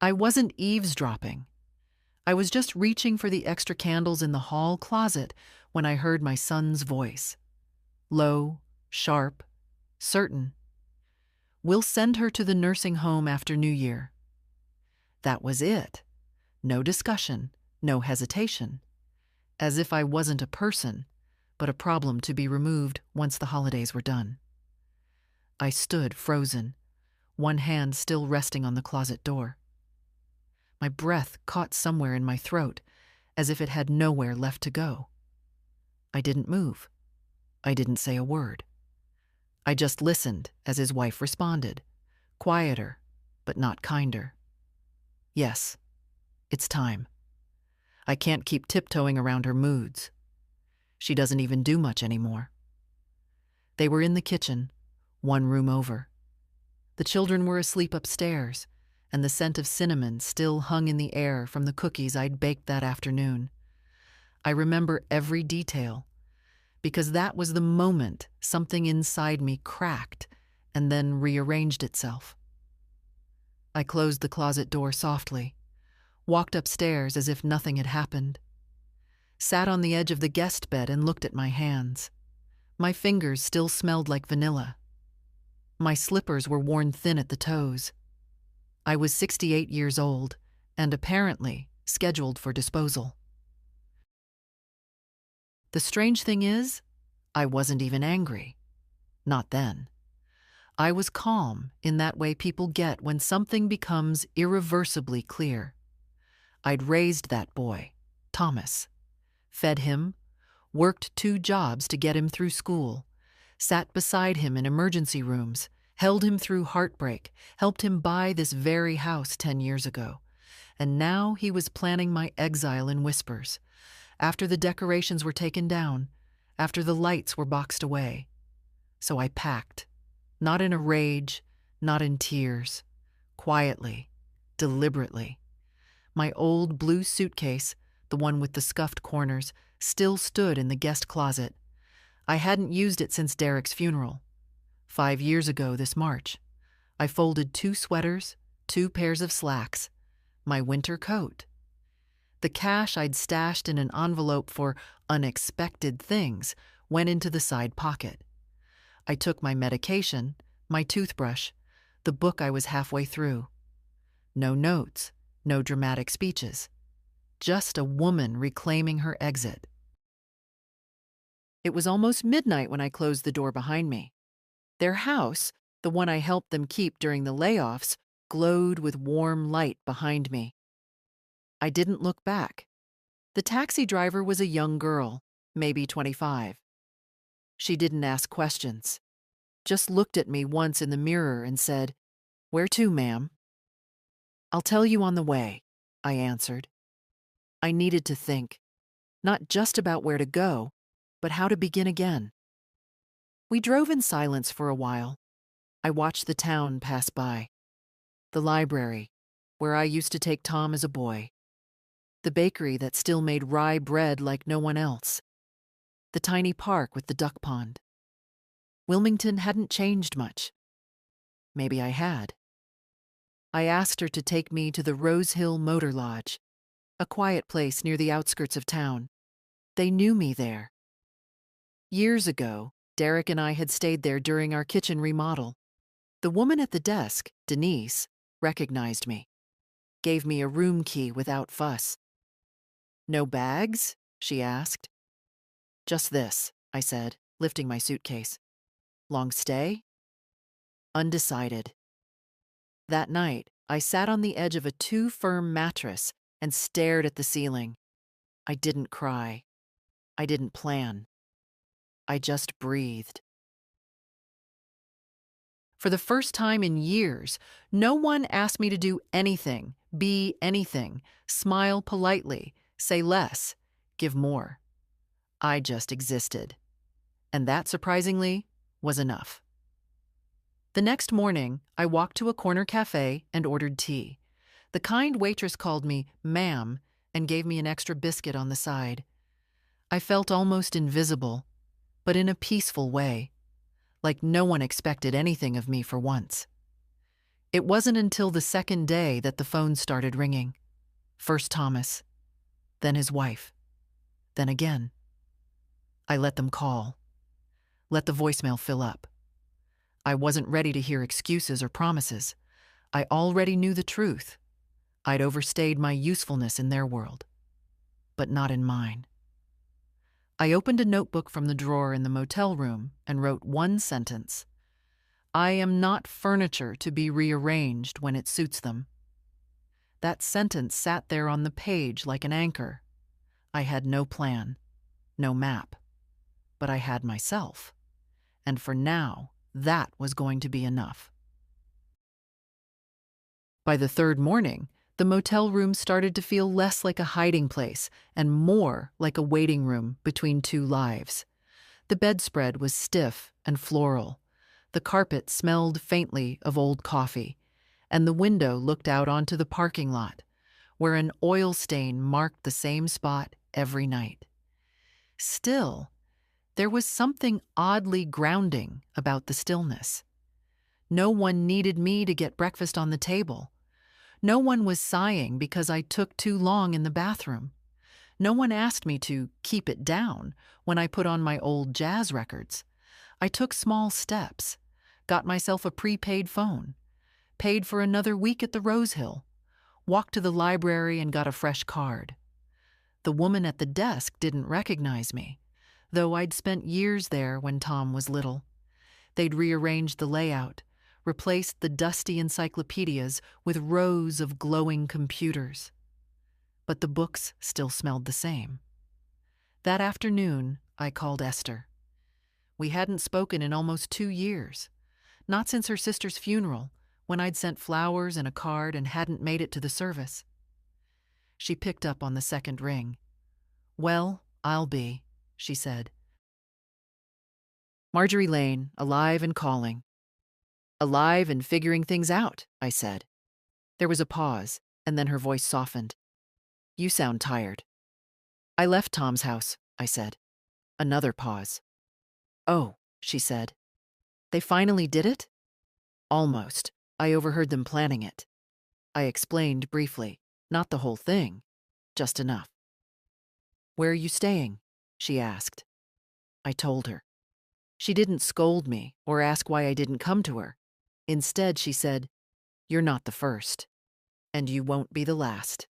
I wasn't eavesdropping. I was just reaching for the extra candles in the hall closet when I heard my son's voice. Low, sharp, certain. "We'll send her to the nursing home after New Year." That was it. No discussion, no hesitation. As if I wasn't a person, but a problem to be removed once the holidays were done. I stood frozen, one hand still resting on the closet door. My breath caught somewhere in my throat, as if it had nowhere left to go. I didn't move. I didn't say a word. I just listened as his wife responded, quieter, but not kinder. "Yes, it's time. I can't keep tiptoeing around her moods. She doesn't even do much anymore." They were in the kitchen, one room over. The children were asleep upstairs, and the scent of cinnamon still hung in the air from the cookies I'd baked that afternoon. I remember every detail, because that was the moment something inside me cracked and then rearranged itself. I closed the closet door softly, walked upstairs as if nothing had happened, sat on the edge of the guest bed and looked at my hands. My fingers still smelled like vanilla. My slippers were worn thin at the toes. I was 68 years old and apparently scheduled for disposal. The strange thing is, I wasn't even angry. Not then. I was calm in that way people get when something becomes irreversibly clear. I'd raised that boy, Thomas, fed him, worked 2 jobs to get him through school, sat beside him in emergency rooms, held him through heartbreak, helped him buy this very house 10 years ago. And now he was planning my exile in whispers, after the decorations were taken down, after the lights were boxed away. So I packed, not in a rage, not in tears, quietly, deliberately. My old blue suitcase, the one with the scuffed corners, still stood in the guest closet. I hadn't used it since Derek's funeral. 5 years ago this March, I folded 2 sweaters, 2 pairs of slacks, my winter coat. The cash I'd stashed in an envelope for unexpected things went into the side pocket. I took my medication, my toothbrush, the book I was halfway through. No notes, no dramatic speeches. Just a woman reclaiming her exit. It was almost midnight when I closed the door behind me. Their house, the one I helped them keep during the layoffs, glowed with warm light behind me. I didn't look back. The taxi driver was a young girl, maybe 25. She didn't ask questions, just looked at me once in the mirror and said, "Where to, ma'am?" "I'll tell you on the way," I answered. I needed to think, not just about where to go, but how to begin again. We drove in silence for a while. I watched the town pass by. The library, where I used to take Tom as a boy. The bakery that still made rye bread like no one else. The tiny park with the duck pond. Wilmington hadn't changed much. Maybe I had. I asked her to take me to the Rose Hill Motor Lodge, a quiet place near the outskirts of town. They knew me there. Years ago, Derek and I had stayed there during our kitchen remodel. The woman at the desk, Denise, recognized me, gave me a room key without fuss. "No bags?" she asked. "Just this," I said, lifting my suitcase. "Long stay?" Undecided. That night, I sat on the edge of a 2-firm mattress and stared at the ceiling. I didn't cry. I didn't plan. I just breathed. For the first time in years, no one asked me to do anything, be anything, smile politely, say less, give more. I just existed. And that, surprisingly, was enough. The next morning, I walked to a corner cafe and ordered tea. The kind waitress called me "ma'am" and gave me an extra biscuit on the side. I felt almost invisible, but in a peaceful way, like no one expected anything of me for once. It wasn't until the second day that the phone started ringing. First Thomas, then his wife, then again. I let them call. Let the voicemail fill up. I wasn't ready to hear excuses or promises. I already knew the truth. I'd overstayed my usefulness in their world, but not in mine. I opened a notebook from the drawer in the motel room and wrote one sentence. I am not furniture to be rearranged when it suits them. That sentence sat there on the page like an anchor. I had no plan, no map, but I had myself. And for now, that was going to be enough. By the third morning, the motel room started to feel less like a hiding place and more like a waiting room between two lives. The bedspread was stiff and floral. The carpet smelled faintly of old coffee, and the window looked out onto the parking lot, where an oil stain marked the same spot every night. Still, there was something oddly grounding about the stillness. No one needed me to get breakfast on the table. No one was sighing because I took too long in the bathroom. No one asked me to keep it down when I put on my old jazz records. I took small steps, got myself a prepaid phone, paid for another week at the Rose Hill, walked to the library and got a fresh card. The woman at the desk didn't recognize me, though I'd spent years there when Tom was little. They'd rearranged the layout, replaced the dusty encyclopedias with rows of glowing computers. But the books still smelled the same. That afternoon, I called Esther. We hadn't spoken in almost 2 years, not since her sister's funeral, when I'd sent flowers and a card and hadn't made it to the service. She picked up on the second ring. Well, I'll be, she said. Marjorie Lane, alive and calling. Alive and figuring things out, I said. There was a pause, and then her voice softened. You sound tired. I left Tom's house, I said. Another pause. Oh, she said. They finally did it? Almost. I overheard them planning it. I explained briefly, not the whole thing, just enough. Where are you staying? She asked. I told her. She didn't scold me or ask why I didn't come to her. Instead, she said, You're not the first, and you won't be the last.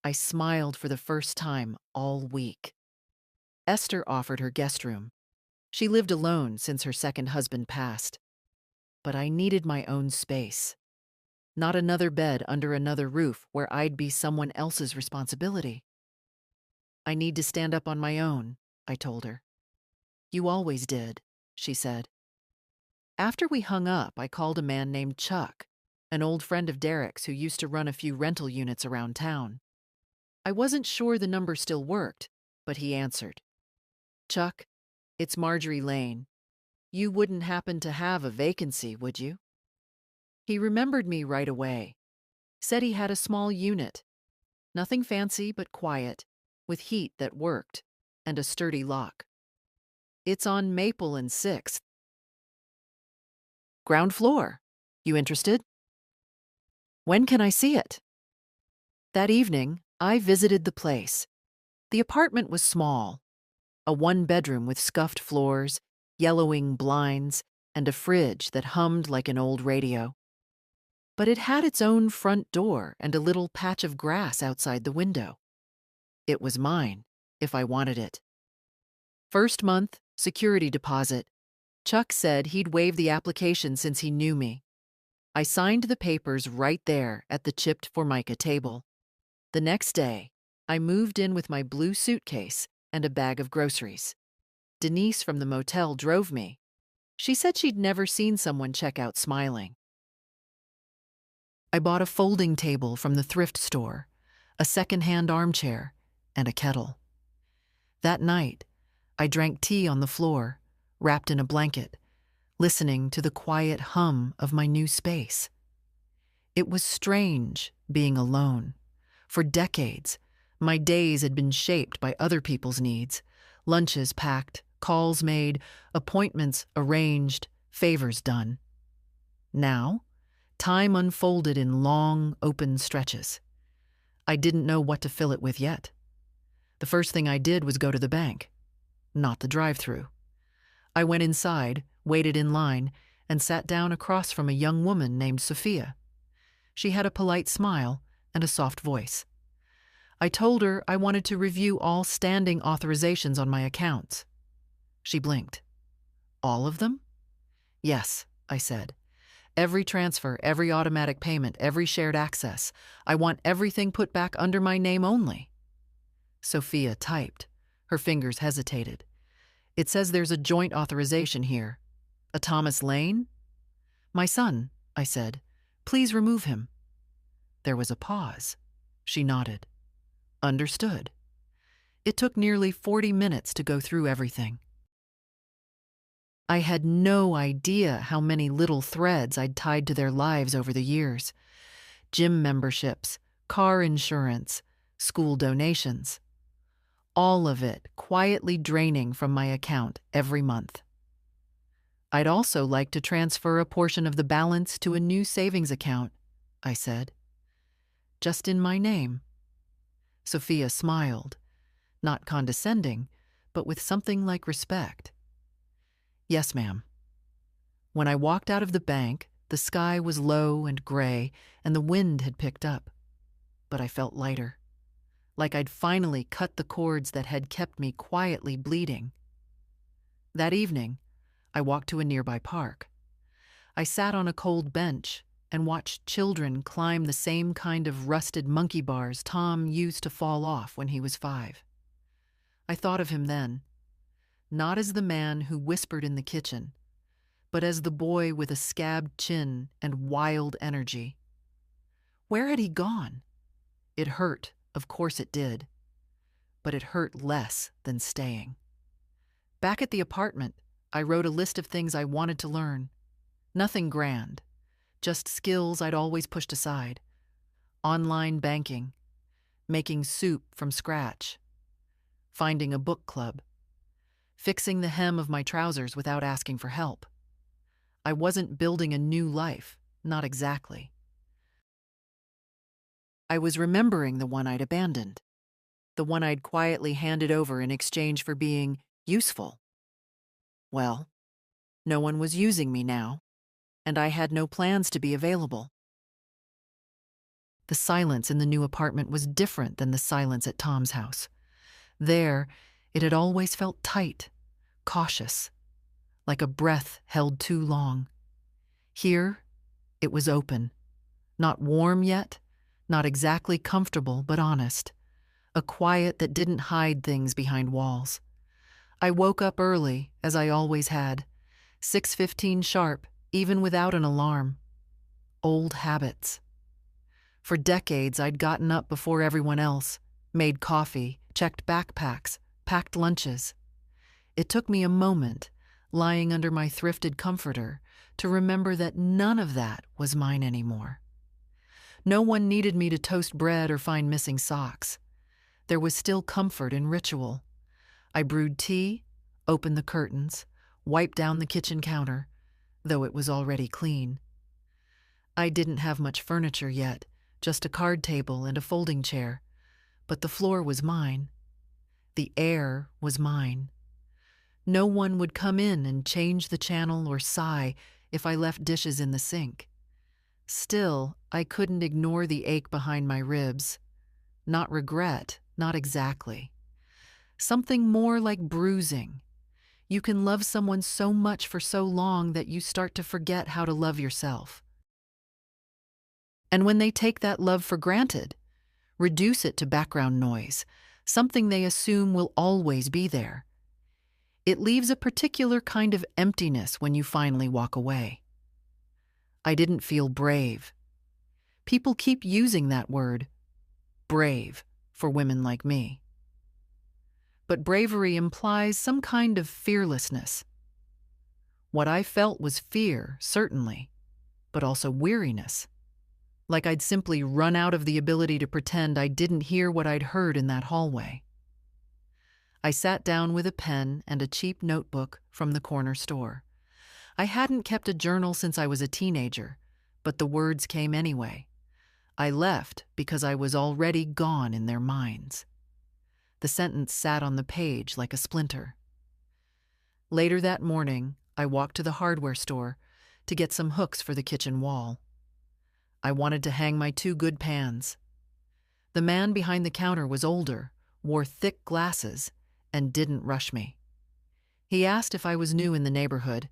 I smiled for the first time all week. Esther offered her guest room. She lived alone since her second husband passed. But I needed my own space. Not another bed under another roof where I'd be someone else's responsibility. I need to stand up on my own, I told her. You always did, she said. After we hung up, I called a man named Chuck, an old friend of Derek's who used to run a few rental units around town. I wasn't sure the number still worked, but he answered. Chuck, it's Marjorie Lane. You wouldn't happen to have a vacancy, would you? He remembered me right away. Said he had a small unit. Nothing fancy but quiet, with heat that worked, and a sturdy lock. It's on Maple and 6th. Ground floor. You interested? When can I see it? That evening, I visited the place. The apartment was small. A one-bedroom with scuffed floors, yellowing blinds, and a fridge that hummed like an old radio. But it had its own front door and a little patch of grass outside the window. It was mine, if I wanted it. First month, security deposit. Chuck said he'd waive the application since he knew me. I signed the papers right there at the chipped Formica table. The next day, I moved in with my blue suitcase and a bag of groceries. Denise from the motel drove me. She said she'd never seen someone check out smiling. I bought a folding table from the thrift store, a second-hand armchair, and a kettle. That night, I drank tea on the floor, wrapped in a blanket, listening to the quiet hum of my new space. It was strange being alone. For decades, my days had been shaped by other people's needs, lunches packed, calls made, appointments arranged, favors done. Now, Time unfolded in long, open stretches. I didn't know what to fill it with yet. The first thing I did was go to the bank, not the drive-through. I went inside, waited in line, and sat down across from a young woman named Sophia. She had a polite smile and a soft voice. I told her I wanted to review all standing authorizations on my accounts. She blinked. All of them? Yes, I said. Every transfer, every automatic payment, every shared access. I want everything put back under my name only. Sophia typed. Her fingers hesitated. It says there's a joint authorization here. A Thomas Lane? My son, I said. Please remove him. There was a pause. She nodded. Understood. It took nearly 40 minutes to go through everything. I had no idea how many little threads I'd tied to their lives over the years. Gym memberships, car insurance, school donations. All of it quietly draining from my account every month. I'd also like to transfer a portion of the balance to a new savings account, I said. Just in my name. Sophia smiled, not condescending, but with something like respect. Yes, ma'am. When I walked out of the bank, the sky was low and gray, and the wind had picked up. But I felt lighter, like I'd finally cut the cords that had kept me quietly bleeding. That evening, I walked to a nearby park. I sat on a cold bench and watched children climb the same kind of rusted monkey bars Tom used to fall off when he was 5. I thought of him then, not as the man who whispered in the kitchen, but as the boy with a scabbed chin and wild energy. Where had he gone? It hurt, of course it did, but it hurt less than staying. Back at the apartment, I wrote a list of things I wanted to learn. Nothing grand, just skills I'd always pushed aside. Online banking, making soup from scratch, finding a book club, fixing the hem of my trousers without asking for help. I wasn't building a new life, not exactly. I was remembering the one I'd abandoned, the one I'd quietly handed over in exchange for being useful. Well, no one was using me now, and I had no plans to be available. The silence in the new apartment was different than the silence at Tom's house. There, it had always felt tight, cautious, like a breath held too long. Here, it was open, not warm yet, not exactly comfortable, but honest, a quiet that didn't hide things behind walls. I woke up early, as I always had, 6:15 sharp, even without an alarm. Old habits. For decades, I'd gotten up before everyone else, made coffee, checked backpacks, packed lunches. It took me a moment, lying under my thrifted comforter, to remember that none of that was mine anymore. No one needed me to toast bread or find missing socks. There was still comfort in ritual. I brewed tea, opened the curtains, wiped down the kitchen counter, though it was already clean. I didn't have much furniture yet, just a card table and a folding chair, but the floor was mine. The air was mine. No one would come in and change the channel or sigh if I left dishes in the sink. Still, I couldn't ignore the ache behind my ribs. Not regret, not exactly. Something more like bruising. You can love someone so much for so long that you start to forget how to love yourself. And when they take that love for granted, reduce it to background noise, something they assume will always be there, it leaves a particular kind of emptiness when you finally walk away. I didn't feel brave. People keep using that word, brave, for women like me. But bravery implies some kind of fearlessness. What I felt was fear, certainly, but also weariness. Like I'd simply run out of the ability to pretend I didn't hear what I'd heard in that hallway. I sat down with a pen and a cheap notebook from the corner store. I hadn't kept a journal since I was a teenager, but the words came anyway. I left because I was already gone in their minds. The sentence sat on the page like a splinter. Later that morning, I walked to the hardware store to get some hooks for the kitchen wall. I wanted to hang my 2 good pans. The man behind the counter was older, wore thick glasses, and didn't rush me. He asked if I was new in the neighborhood.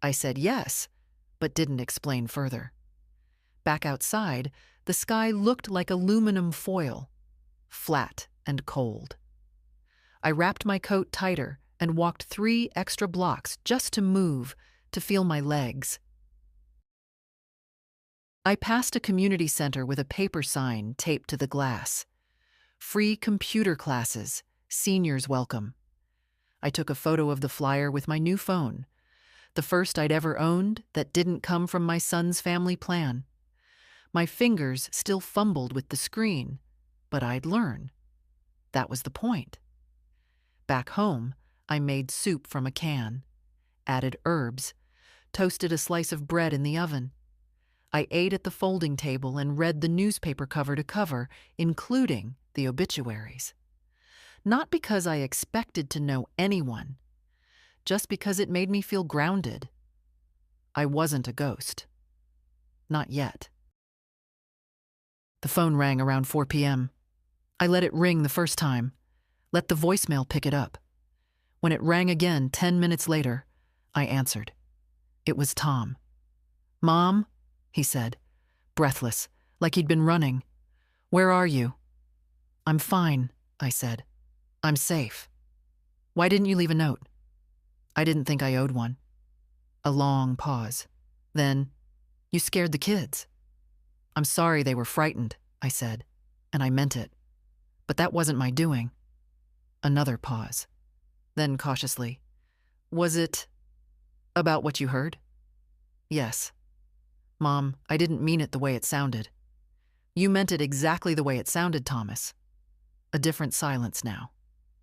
I said yes, but didn't explain further. Back outside, the sky looked like aluminum foil, flat and cold. I wrapped my coat tighter and walked 3 extra blocks just to move, to feel my legs. I passed a community center with a paper sign taped to the glass. Free computer classes, seniors welcome. I took a photo of the flyer with my new phone, the first I'd ever owned that didn't come from my son's family plan. My fingers still fumbled with the screen, but I'd learn. That was the point. Back home, I made soup from a can, added herbs, toasted a slice of bread in the oven. I ate at the folding table and read the newspaper cover to cover, including the obituaries. Not because I expected to know anyone, just because it made me feel grounded. I wasn't a ghost. Not yet. The phone rang around 4 p.m. I let it ring the first time, let the voicemail pick it up. When it rang again 10 minutes later, I answered. It was Tom. "Mom," he said, breathless, like he'd been running. "Where are you?" "I'm fine," I said. "I'm safe." "Why didn't you leave a note?" I didn't think I owed one. A long pause. Then, "You scared the kids." "I'm sorry they were frightened," I said, and I meant it. But that wasn't my doing. Another pause. Then cautiously, "Was it about what you heard?" "Yes." "Mom, I didn't mean it the way it sounded." "You meant it exactly the way it sounded, Thomas." A different silence now.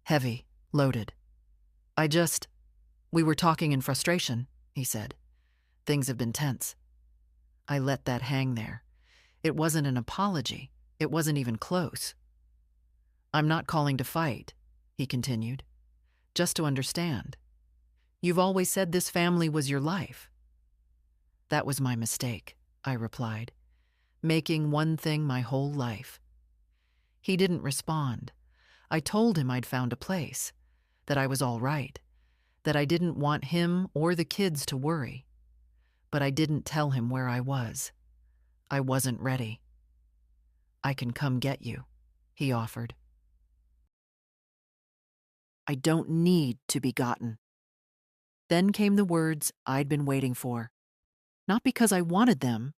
Heavy, loaded. We were talking in frustration," he said. "Things have been tense." I let that hang there. It wasn't an apology. It wasn't even close. "I'm not calling to fight," he continued. "Just to understand. You've always said this family was your life." "That was my mistake," I replied, "making one thing my whole life." He didn't respond. I told him I'd found a place, that I was all right, that I didn't want him or the kids to worry. But I didn't tell him where I was. I wasn't ready. "I can come get you," he offered. "I don't need to be gotten." Then came the words I'd been waiting for. Not because I wanted them,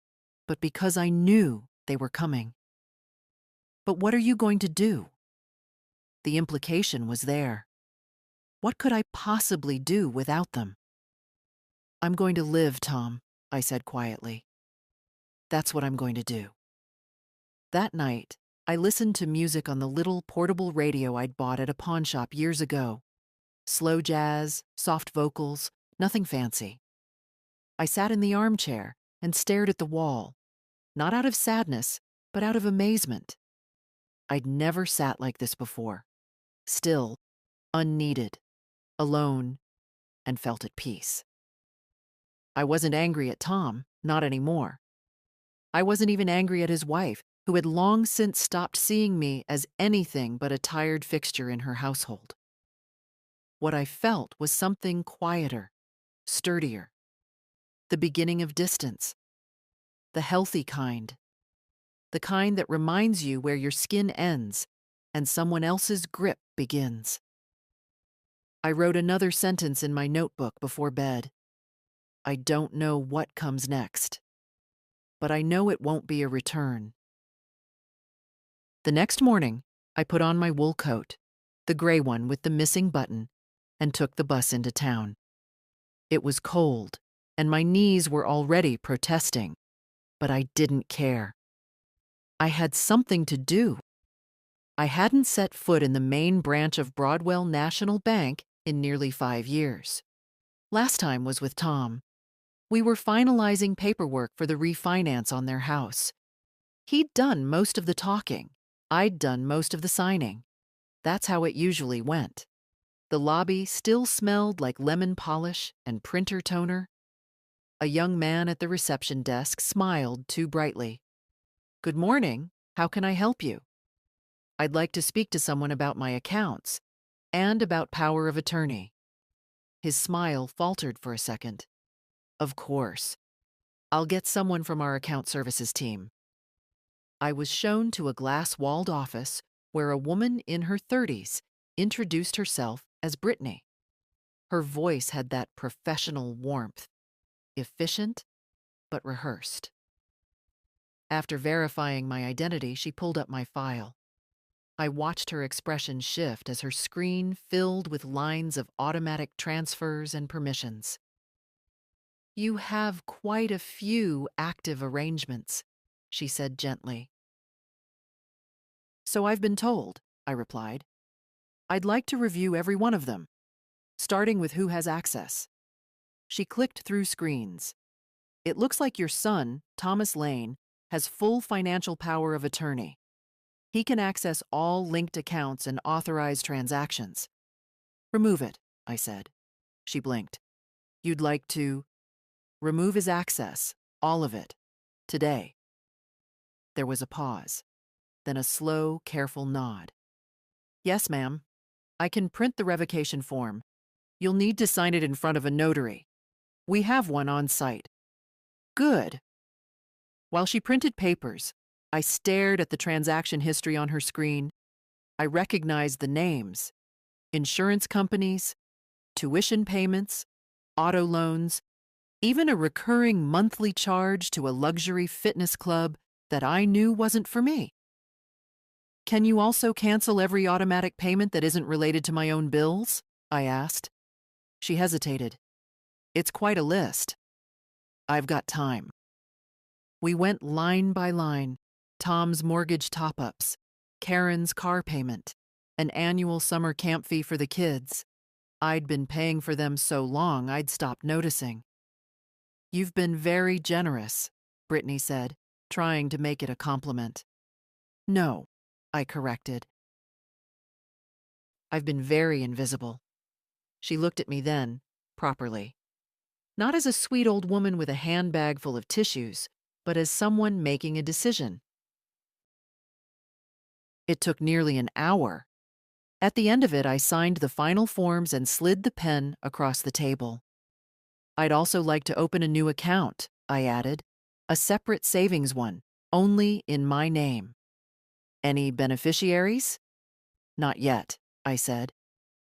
but because I knew they were coming. "But what are you going to do?" The implication was there. What could I possibly do without them? "I'm going to live, Tom," I said quietly. "That's what I'm going to do." That night, I listened to music on the little portable radio I'd bought at a pawn shop years ago. Slow jazz, soft vocals, nothing fancy. I sat in the armchair and stared at the wall, not out of sadness, but out of amazement. I'd never sat like this before. Still, unneeded, alone, and felt at peace. I wasn't angry at Tom, not anymore. I wasn't even angry at his wife, who had long since stopped seeing me as anything but a tired fixture in her household. What I felt was something quieter, sturdier. The beginning of distance. The healthy kind. The kind that reminds you where your skin ends and someone else's grip begins. I wrote another sentence in my notebook before bed. I don't know what comes next, but I know it won't be a return. The next morning, I put on my wool coat, the gray one with the missing button, and took the bus into town. It was cold, and my knees were already protesting, but I didn't care. I had something to do. I hadn't set foot in the main branch of Broadwell National Bank in nearly 5 years. Last time was with Tom. We were finalizing paperwork for the refinance on their house. He'd done most of the talking. I'd done most of the signing. That's how it usually went. The lobby still smelled like lemon polish and printer toner. A young man at the reception desk smiled too brightly. "Good morning. How can I help you?" "I'd like to speak to someone about my accounts and about power of attorney." His smile faltered for a second. "Of course. I'll get someone from our account services team." I was shown to a glass-walled office where a woman in her 30s introduced herself as Brittany. Her voice had that professional warmth, efficient but rehearsed. After verifying my identity, she pulled up my file. I watched her expression shift as her screen filled with lines of automatic transfers and permissions. "You have quite a few active arrangements," she said gently. "So I've been told," I replied. "I'd like to review every one of them, starting with who has access." She clicked through screens. "It looks like your son, Thomas Lane, has full financial power of attorney. He can access all linked accounts and authorize transactions." "Remove it," I said. She blinked. "You'd like to—" "Remove his access, all of it, today." There was a pause, then a slow, careful nod. "Yes, ma'am. I can print the revocation form. You'll need to sign it in front of a notary. We have one on site." "Good." While she printed papers, I stared at the transaction history on her screen. I recognized the names: insurance companies, tuition payments, auto loans, even a recurring monthly charge to a luxury fitness club that I knew wasn't for me. "Can you also cancel every automatic payment that isn't related to my own bills?" I asked. She hesitated. "It's quite a list." "I've got time." We went line by line: Tom's mortgage top-ups, Karen's car payment, an annual summer camp fee for the kids. I'd been paying for them so long I'd stopped noticing. "You've been very generous," Brittany said, trying to make it a compliment. "No," I corrected. "I've been very invisible." She looked at me then, properly. Not as a sweet old woman with a handbag full of tissues, but as someone making a decision. It took nearly an hour. At the end of it, I signed the final forms and slid the pen across the table. "I'd also like to open a new account," I added, "a separate savings one, only in my name." "Any beneficiaries?" "Not yet," I said.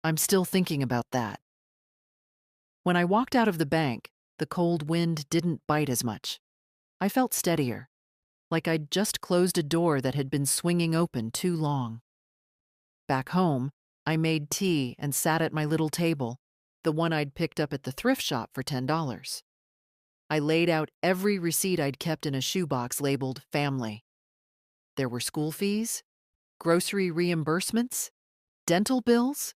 "I'm still thinking about that." When I walked out of the bank, the cold wind didn't bite as much. I felt steadier, like I'd just closed a door that had been swinging open too long. Back home, I made tea and sat at my little table, the one I'd picked up at the thrift shop for $10. I laid out every receipt I'd kept in a shoebox labeled family. There were school fees, grocery reimbursements, dental bills,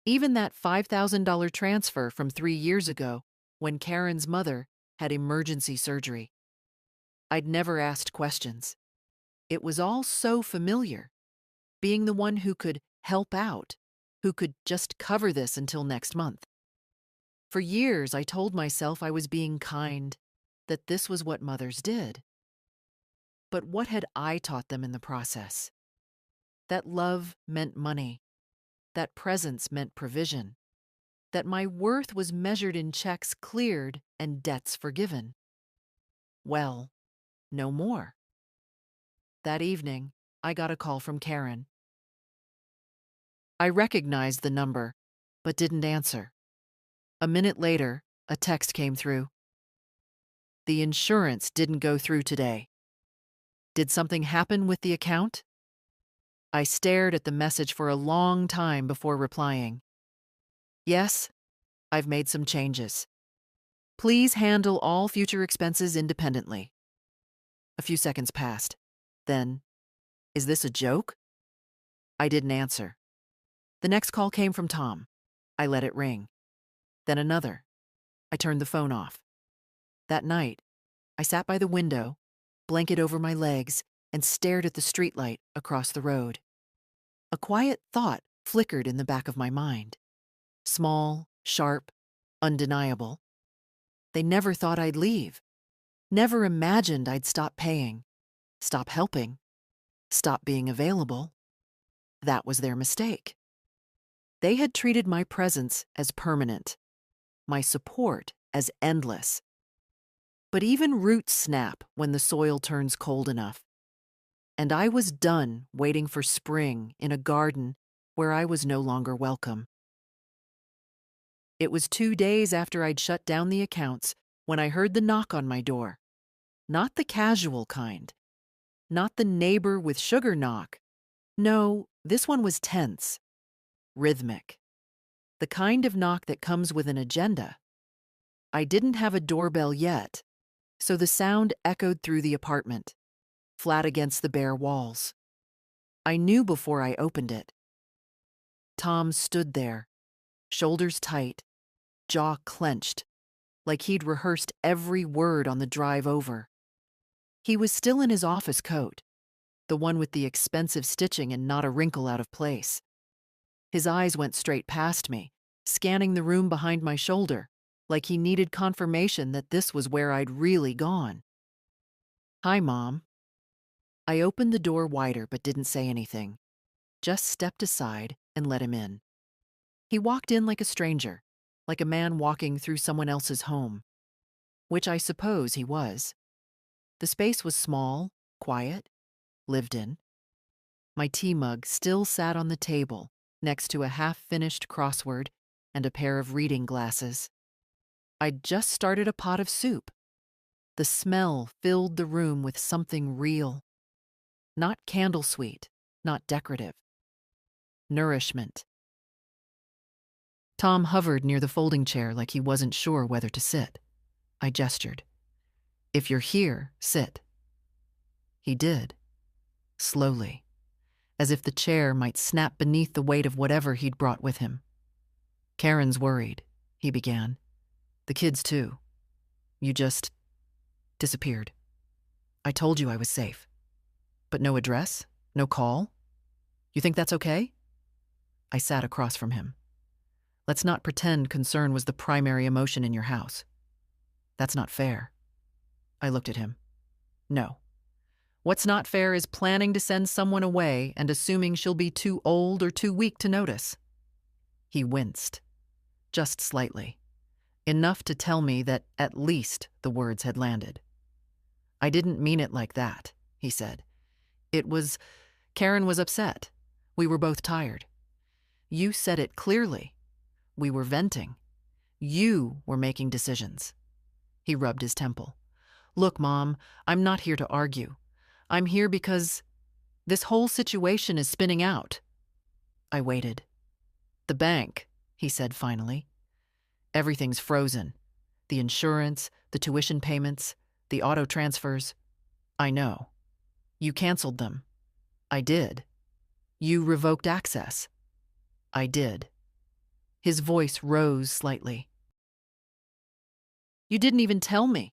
even that $5,000 transfer from 3 years ago when Karen's mother had emergency surgery. I'd never asked questions. It was all so familiar, being the one who could help out, who could just cover this until next month. For years, I told myself I was being kind, that this was what mothers did. But what had I taught them in the process? That love meant money, that presence meant provision, that my worth was measured in checks cleared and debts forgiven. Well, no more. That evening, I got a call from Karen. I recognized the number, but didn't answer. A minute later, a text came through. "The insurance didn't go through today. Did something happen with the account?" I stared at the message for a long time before replying. "Yes, I've made some changes. Please handle all future expenses independently." A few seconds passed. Then, "Is this a joke?" I didn't answer. The next call came from Tom. I let it ring. Then another. I turned the phone off. That night, I sat by the window, blanket over my legs, and stared at the streetlight across the road. A quiet thought flickered in the back of my mind. Small, sharp, undeniable. They never thought I'd leave. Never imagined I'd stop paying, stop helping, stop being available. That was their mistake. They had treated my presence as permanent, my support as endless. But even roots snap when the soil turns cold enough. And I was done waiting for spring in a garden where I was no longer welcome. It was 2 days after I'd shut down the accounts when I heard the knock on my door. Not the casual kind. Not the neighbor with sugar knock. No, this one was tense, rhythmic. The kind of knock that comes with an agenda. I didn't have a doorbell yet, so the sound echoed through the apartment, flat against the bare walls. I knew before I opened it. Tom stood there, shoulders tight, jaw clenched, like he'd rehearsed every word on the drive over. He was still in his office coat, the one with the expensive stitching and not a wrinkle out of place. His eyes went straight past me, scanning the room behind my shoulder, like he needed confirmation that this was where I'd really gone. "Hi, Mom." I opened the door wider but didn't say anything, just stepped aside and let him in. He walked in like a stranger, like a man walking through someone else's home, which I suppose he was. The space was small, quiet, lived in. My tea mug still sat on the table next to a half-finished crossword and a pair of reading glasses. I'd just started a pot of soup. The smell filled the room with something real. Not candle sweet, not decorative. Nourishment. Tom hovered near the folding chair like he wasn't sure whether to sit. I gestured. "If you're here, sit." He did. Slowly, as if the chair might snap beneath the weight of whatever he'd brought with him. "Karen's worried," he began. "The kids, too. You just disappeared. I told you I was safe. But no address? No call? You think that's okay?" I sat across from him. "Let's not pretend concern was the primary emotion in your house. That's not fair." I looked at him. "No. What's not fair is planning to send someone away and assuming she'll be too old or too weak to notice." He winced. Just slightly. Enough to tell me that at least the words had landed. "I didn't mean it like that," he said. Karen was upset. We were both tired. You said it clearly. We were venting. You were making decisions." He rubbed his temple. "Look, Mom, I'm not here to argue. I'm here because this whole situation is spinning out." I waited. "The bank," he said finally. "Everything's frozen. The insurance, the tuition payments, the auto transfers. I know. You canceled them. I did. You revoked access. I did." His voice rose slightly. "You didn't even tell me.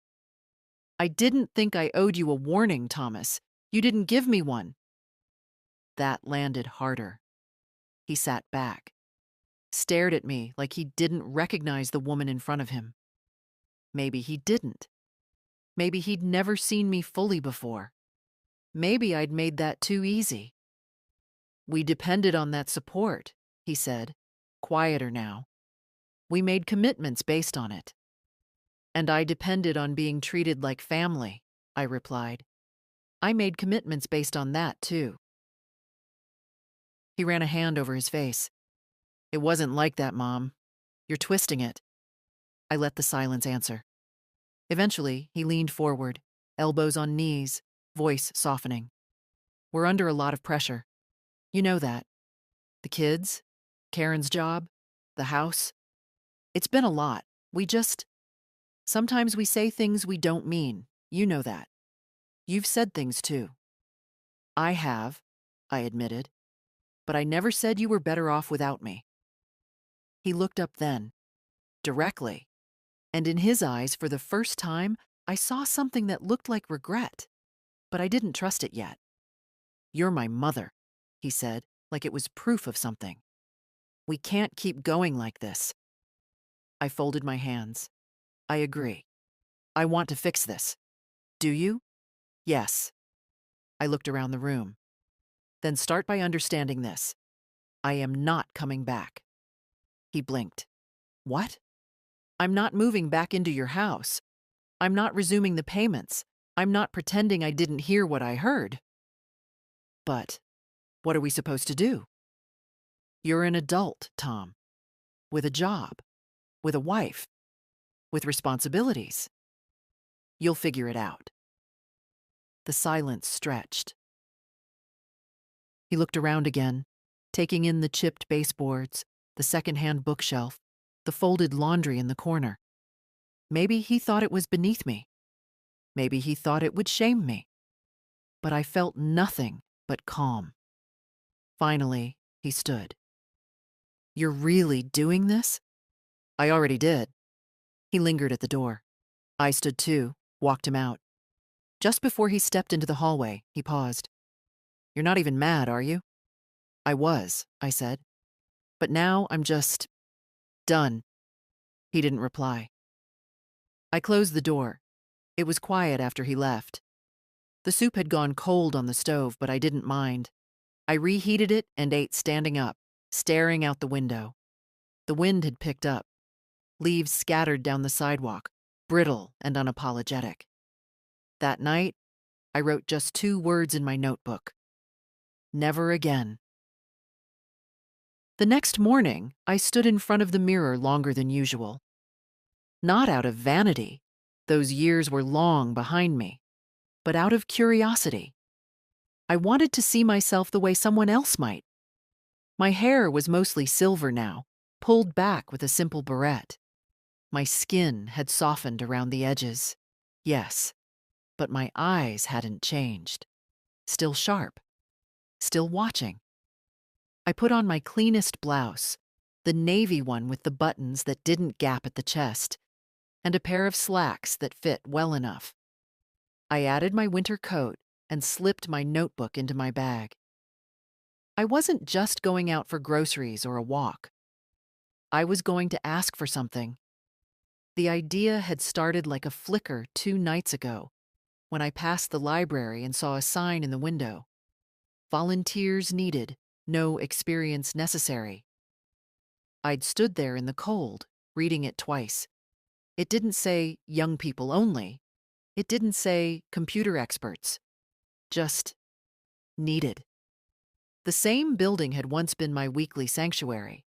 I didn't think I owed you a warning, Thomas. You didn't give me one." That landed harder. He sat back, stared at me like he didn't recognize the woman in front of him. Maybe he didn't. Maybe he'd never seen me fully before. Maybe I'd made that too easy. "We depended on that support," he said, quieter now. "We made commitments based on it." "And I depended on being treated like family," I replied. "I made commitments based on that, too." He ran a hand over his face. "It wasn't like that, Mom. You're twisting it." I let the silence answer. Eventually, he leaned forward, elbows on knees, voice softening. "We're under a lot of pressure. You know that. The kids, Karen's job, the house. It's been a lot. Sometimes we say things we don't mean. You know that. You've said things too." "I have," I admitted. "But I never said you were better off without me." He looked up then, directly, and in his eyes, for the first time, I saw something that looked like regret, but I didn't trust it yet. "You're my mother," he said, like it was proof of something. "We can't keep going like this." I folded my hands. "I agree. I want to fix this." "Do you?" "Yes." I looked around the room. "Then start by understanding this. I am not coming back." He blinked. "What?" "I'm not moving back into your house. I'm not resuming the payments. I'm not pretending I didn't hear what I heard." "But what are we supposed to do?" "You're an adult, Tom, with a job, with a wife, with responsibilities. You'll figure it out." The silence stretched. He looked around again, taking in the chipped baseboards, the secondhand bookshelf, the folded laundry in the corner. Maybe he thought it was beneath me. Maybe he thought it would shame me. But I felt nothing but calm. Finally, he stood. "You're really doing this?" "I already did." He lingered at the door. I stood too, walked him out. Just before he stepped into the hallway, he paused. "You're not even mad, are you?" "I was," I said. "But now I'm just done." He didn't reply. I closed the door. It was quiet after he left. The soup had gone cold on the stove, but I didn't mind. I reheated it and ate standing up, staring out the window. The wind had picked up. Leaves scattered down the sidewalk, brittle and unapologetic. That night, I wrote just 2 words in my notebook. Never again. The next morning, I stood in front of the mirror longer than usual. Not out of vanity, those years were long behind me, but out of curiosity. I wanted to see myself the way someone else might. My hair was mostly silver now, pulled back with a simple barrette. My skin had softened around the edges. Yes, but my eyes hadn't changed. Still sharp. Still watching. I put on my cleanest blouse, the navy one with the buttons that didn't gap at the chest, and a pair of slacks that fit well enough. I added my winter coat and slipped my notebook into my bag. I wasn't just going out for groceries or a walk. I was going to ask for something. The idea had started like a flicker 2 nights ago, when I passed the library and saw a sign in the window. Volunteers needed, no experience necessary. I'd stood there in the cold, reading it twice. It didn't say young people only. It didn't say computer experts. Just needed. The same building had once been my weekly sanctuary.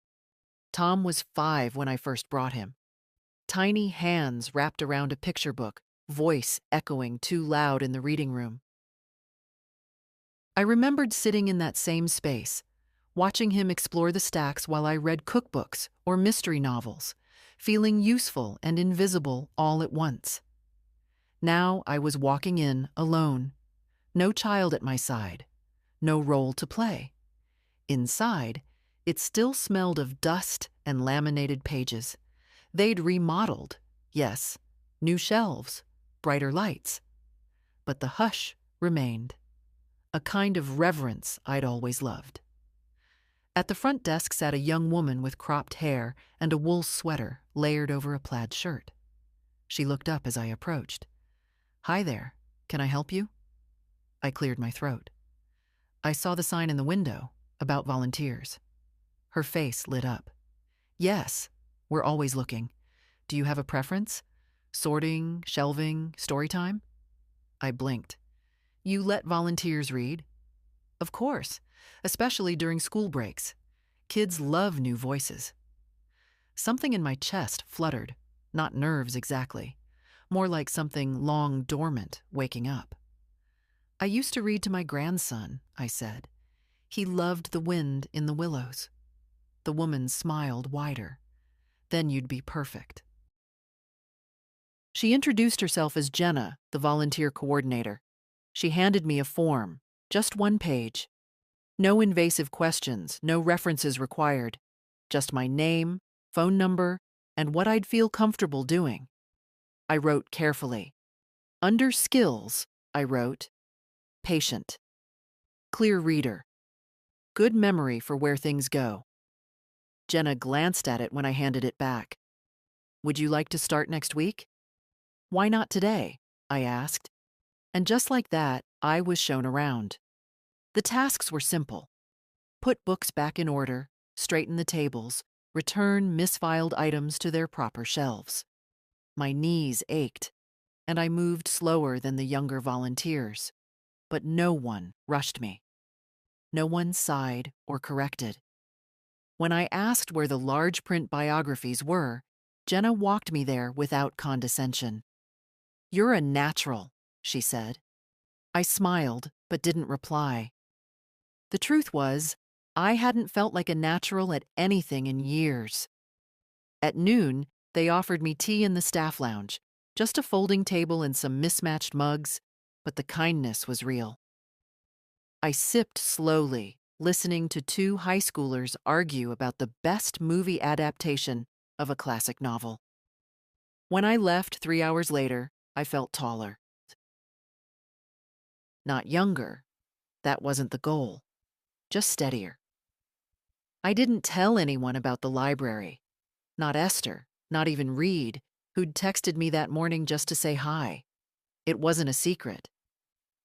Tom was 5 when I first brought him. Tiny hands wrapped around a picture book, voice echoing too loud in the reading room. I remembered sitting in that same space, watching him explore the stacks while I read cookbooks or mystery novels, feeling useful and invisible all at once. Now I was walking in alone, no child at my side, no role to play. Inside, it still smelled of dust and laminated pages. They'd remodeled, yes, new shelves, brighter lights. But the hush remained, a kind of reverence I'd always loved. At the front desk sat a young woman with cropped hair and a wool sweater layered over a plaid shirt. She looked up as I approached. "Hi there, can I help you?" I cleared my throat. I saw the sign in the window, about volunteers. Her face lit up. "Yes, we're always looking. Do you have a preference? Sorting, shelving, story time?" I blinked. "You let volunteers read?" "Of course, especially during school breaks. Kids love new voices." Something in my chest fluttered, not nerves exactly, more like something long dormant waking up. "I used to read to my grandson," I said. "He loved the wind in the willows." The woman smiled wider. "Then you'd be perfect." She introduced herself as Jenna, the volunteer coordinator. She handed me a form, just 1 page. No invasive questions, no references required. Just my name, phone number, and what I'd feel comfortable doing. I wrote carefully. Under skills, I wrote, patient, clear reader, good memory for where things go. Jenna glanced at it when I handed it back. Would you like to start next week? Why not today? I asked. And just like that, I was shown around. The tasks were simple. Put books back in order, straighten the tables, return misfiled items to their proper shelves. My knees ached, and I moved slower than the younger volunteers. But no one rushed me. No one sighed or corrected. When I asked where the large print biographies were, Jenna walked me there without condescension. You're a natural, she said. I smiled, but didn't reply. The truth was, I hadn't felt like a natural at anything in years. At noon, they offered me tea in the staff lounge, just a folding table and some mismatched mugs, but the kindness was real. I sipped slowly, listening to two high schoolers argue about the best movie adaptation of a classic novel. When I left 3 hours later, I felt taller. Not younger. That wasn't the goal. Just steadier. I didn't tell anyone about the library. Not Esther, not even Reed, who'd texted me that morning just to say hi. It wasn't a secret.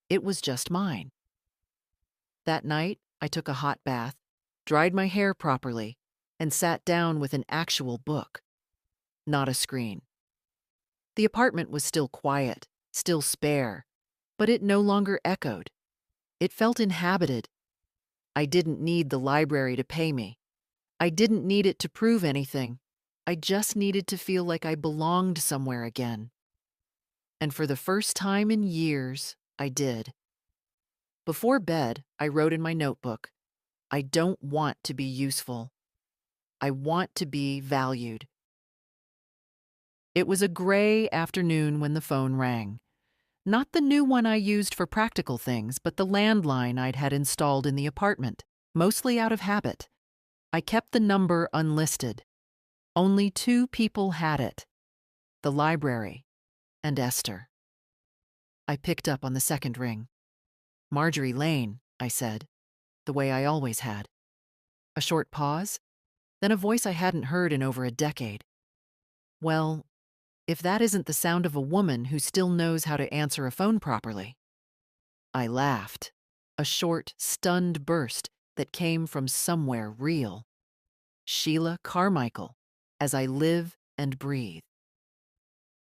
It was just mine. That night, I took a hot bath, dried my hair properly, and sat down with an actual book. Not a screen. The apartment was still quiet, still spare, but it no longer echoed. It felt inhabited. I didn't need the library to pay me. I didn't need it to prove anything. I just needed to feel like I belonged somewhere again. And for the first time in years, I did. Before bed, I wrote in my notebook, I don't want to be useful. I want to be valued. It was a gray afternoon when the phone rang. Not the new one I used for practical things, but the landline I'd had installed in the apartment, mostly out of habit. I kept the number unlisted. Only 2 people had it, the library and Esther. I picked up on the second ring. Marjorie Lane, I said, the way I always had. A short pause, then a voice I hadn't heard in over a decade. Well, if that isn't the sound of a woman who still knows how to answer a phone properly. I laughed, a short, stunned burst that came from somewhere real. Sheila Carmichael, as I live and breathe.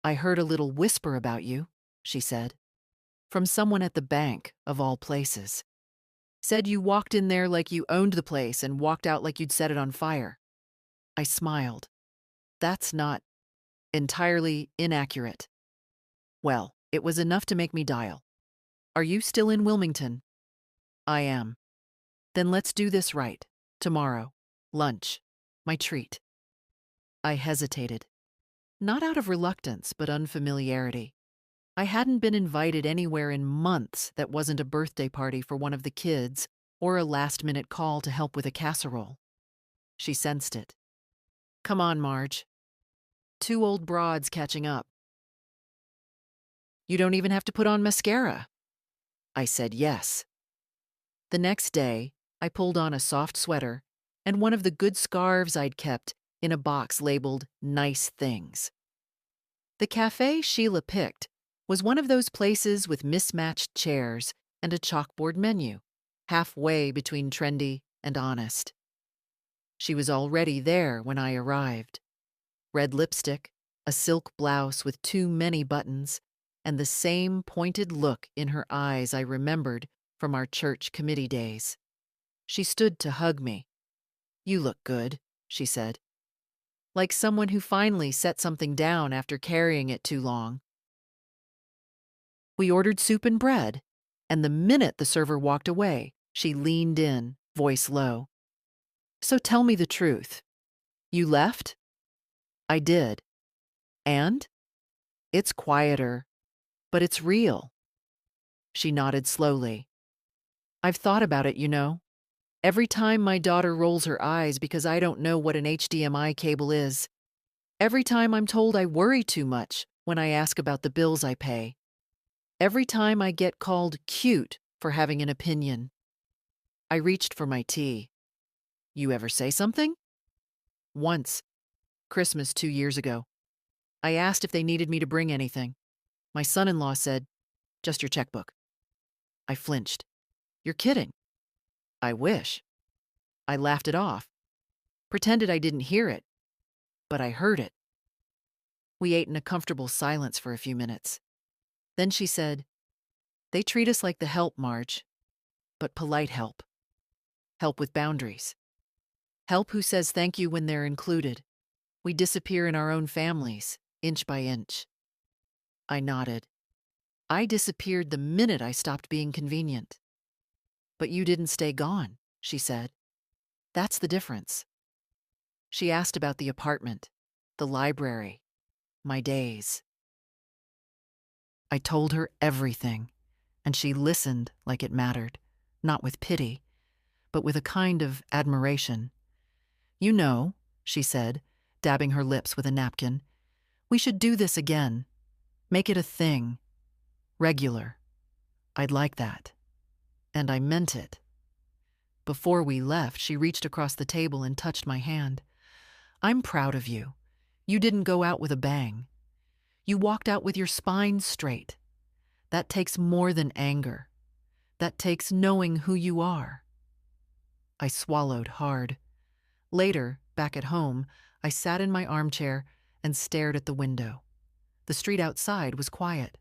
I heard a little whisper about you, she said, from someone at the bank, of all places. Said you walked in there like you owned the place and walked out like you'd set it on fire. I smiled. That's not entirely inaccurate. Well, it was enough to make me dial. Are you still in Wilmington? I am. Then let's do this right. Tomorrow. Lunch. My treat. I hesitated. Not out of reluctance, but unfamiliarity. I hadn't been invited anywhere in months that wasn't a birthday party for one of the kids or a last-minute call to help with a casserole. She sensed it. Come on, Marge. 2 old broads catching up. You don't even have to put on mascara. I said yes. The next day, I pulled on a soft sweater and one of the good scarves I'd kept in a box labeled Nice Things. The cafe Sheila picked was one of those places with mismatched chairs and a chalkboard menu, halfway between trendy and honest. She was already there when I arrived. Red lipstick, a silk blouse with too many buttons, and the same pointed look in her eyes I remembered from our church committee days. She stood to hug me. You look good, she said. Like someone who finally set something down after carrying it too long. We ordered soup and bread, and the minute the server walked away, she leaned in, voice low. So tell me the truth. You left? I did. And? It's quieter, but it's real. She nodded slowly. I've thought about it, you know. Every time my daughter rolls her eyes because I don't know what an HDMI cable is. Every time I'm told I worry too much when I ask about the bills I pay. Every time I get called cute for having an opinion. I reached for my tea. You ever say something? Once, Christmas 2 years ago. I asked if they needed me to bring anything. My son-in-law said, "Just your checkbook." I flinched. "You're kidding." "I wish." I laughed it off, pretended I didn't hear it, but I heard it. We ate in a comfortable silence for a few minutes. Then she said, "They treat us like the help, Marge, but polite help. Help with boundaries. Help who says thank you when they're included. We disappear in our own families, inch by inch." I nodded. I disappeared the minute I stopped being convenient. "But you didn't stay gone," she said. "That's the difference." She asked about the apartment, the library, my days. I told her everything, and she listened like it mattered, not with pity, but with a kind of admiration. "You know," she said, dabbing her lips with a napkin, "we should do this again. Make it a thing. Regular. I'd like that." And I meant it. Before we left, she reached across the table and touched my hand. "I'm proud of you. You didn't go out with a bang. You walked out with your spine straight. That takes more than anger. That takes knowing who you are." I swallowed hard. Later, back at home, I sat in my armchair and stared at the window. The street outside was quiet.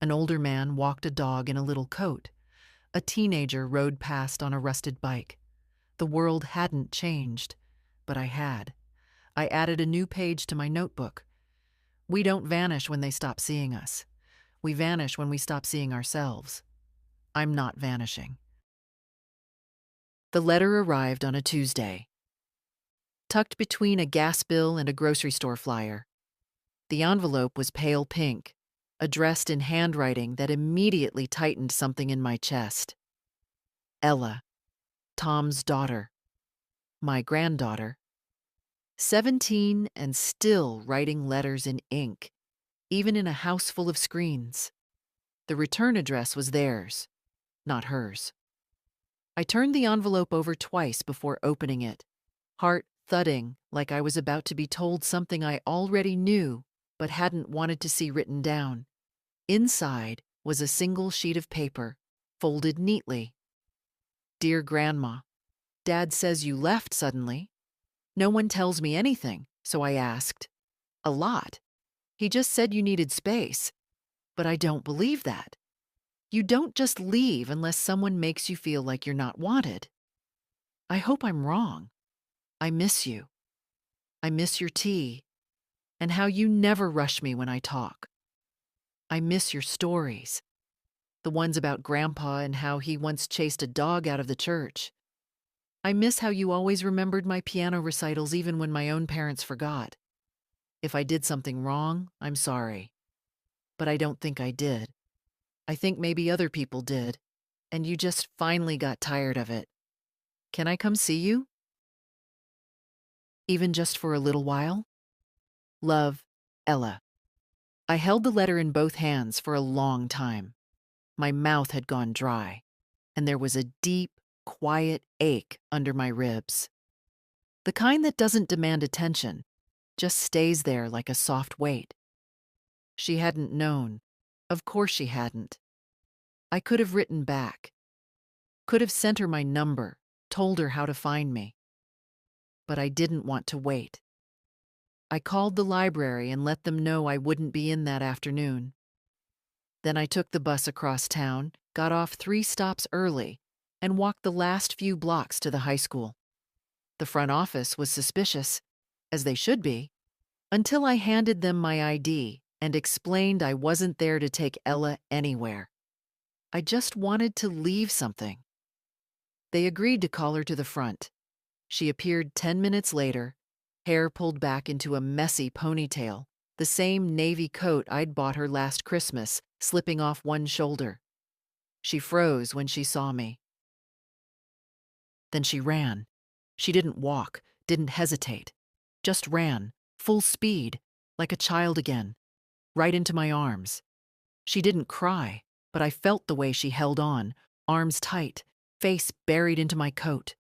An older man walked a dog in a little coat. A teenager rode past on a rusted bike. The world hadn't changed, but I had. I added a new page to my notebook. We don't vanish when they stop seeing us. We vanish when we stop seeing ourselves. I'm not vanishing. The letter arrived on a Tuesday, tucked between a gas bill and a grocery store flyer. The envelope was pale pink, addressed in handwriting that immediately tightened something in my chest. Ella, Tom's daughter, my granddaughter, 17 and still writing letters in ink, even in a house full of screens. The return address was theirs, not hers. I turned the envelope over twice before opening it, heart thudding like I was about to be told something I already knew but hadn't wanted to see written down. Inside was a single sheet of paper, folded neatly. "Dear Grandma, Dad says you left suddenly. No one tells me anything, so I asked. A lot. He just said you needed space. But I don't believe that. You don't just leave unless someone makes you feel like you're not wanted. I hope I'm wrong. I miss you. I miss your tea, and how you never rush me when I talk. I miss your stories, the ones about Grandpa and how he once chased a dog out of the church. I miss how you always remembered my piano recitals even when my own parents forgot. If I did something wrong, I'm sorry. But I don't think I did. I think maybe other people did, and you just finally got tired of it. Can I come see you? Even just for a little while? Love, Ella." I held the letter in both hands for a long time. My mouth had gone dry, and there was a deep, quiet ache under my ribs. The kind that doesn't demand attention, just stays there like a soft weight. She hadn't known. Of course she hadn't. I could have written back. Could have sent her my number, told her how to find me. But I didn't want to wait. I called the library and let them know I wouldn't be in that afternoon. Then I took the bus across town, got off 3 stops early, and walked the last few blocks to the high school. The front office was suspicious, as they should be, until I handed them my ID and explained I wasn't there to take Ella anywhere. I just wanted to leave something. They agreed to call her to the front. She appeared 10 minutes later, hair pulled back into a messy ponytail, the same navy coat I'd bought her last Christmas, slipping off one shoulder. She froze when she saw me. Then she ran. She didn't walk, didn't hesitate. Just ran, full speed, like a child again, right into my arms. She didn't cry, but I felt the way she held on, arms tight, face buried into my coat.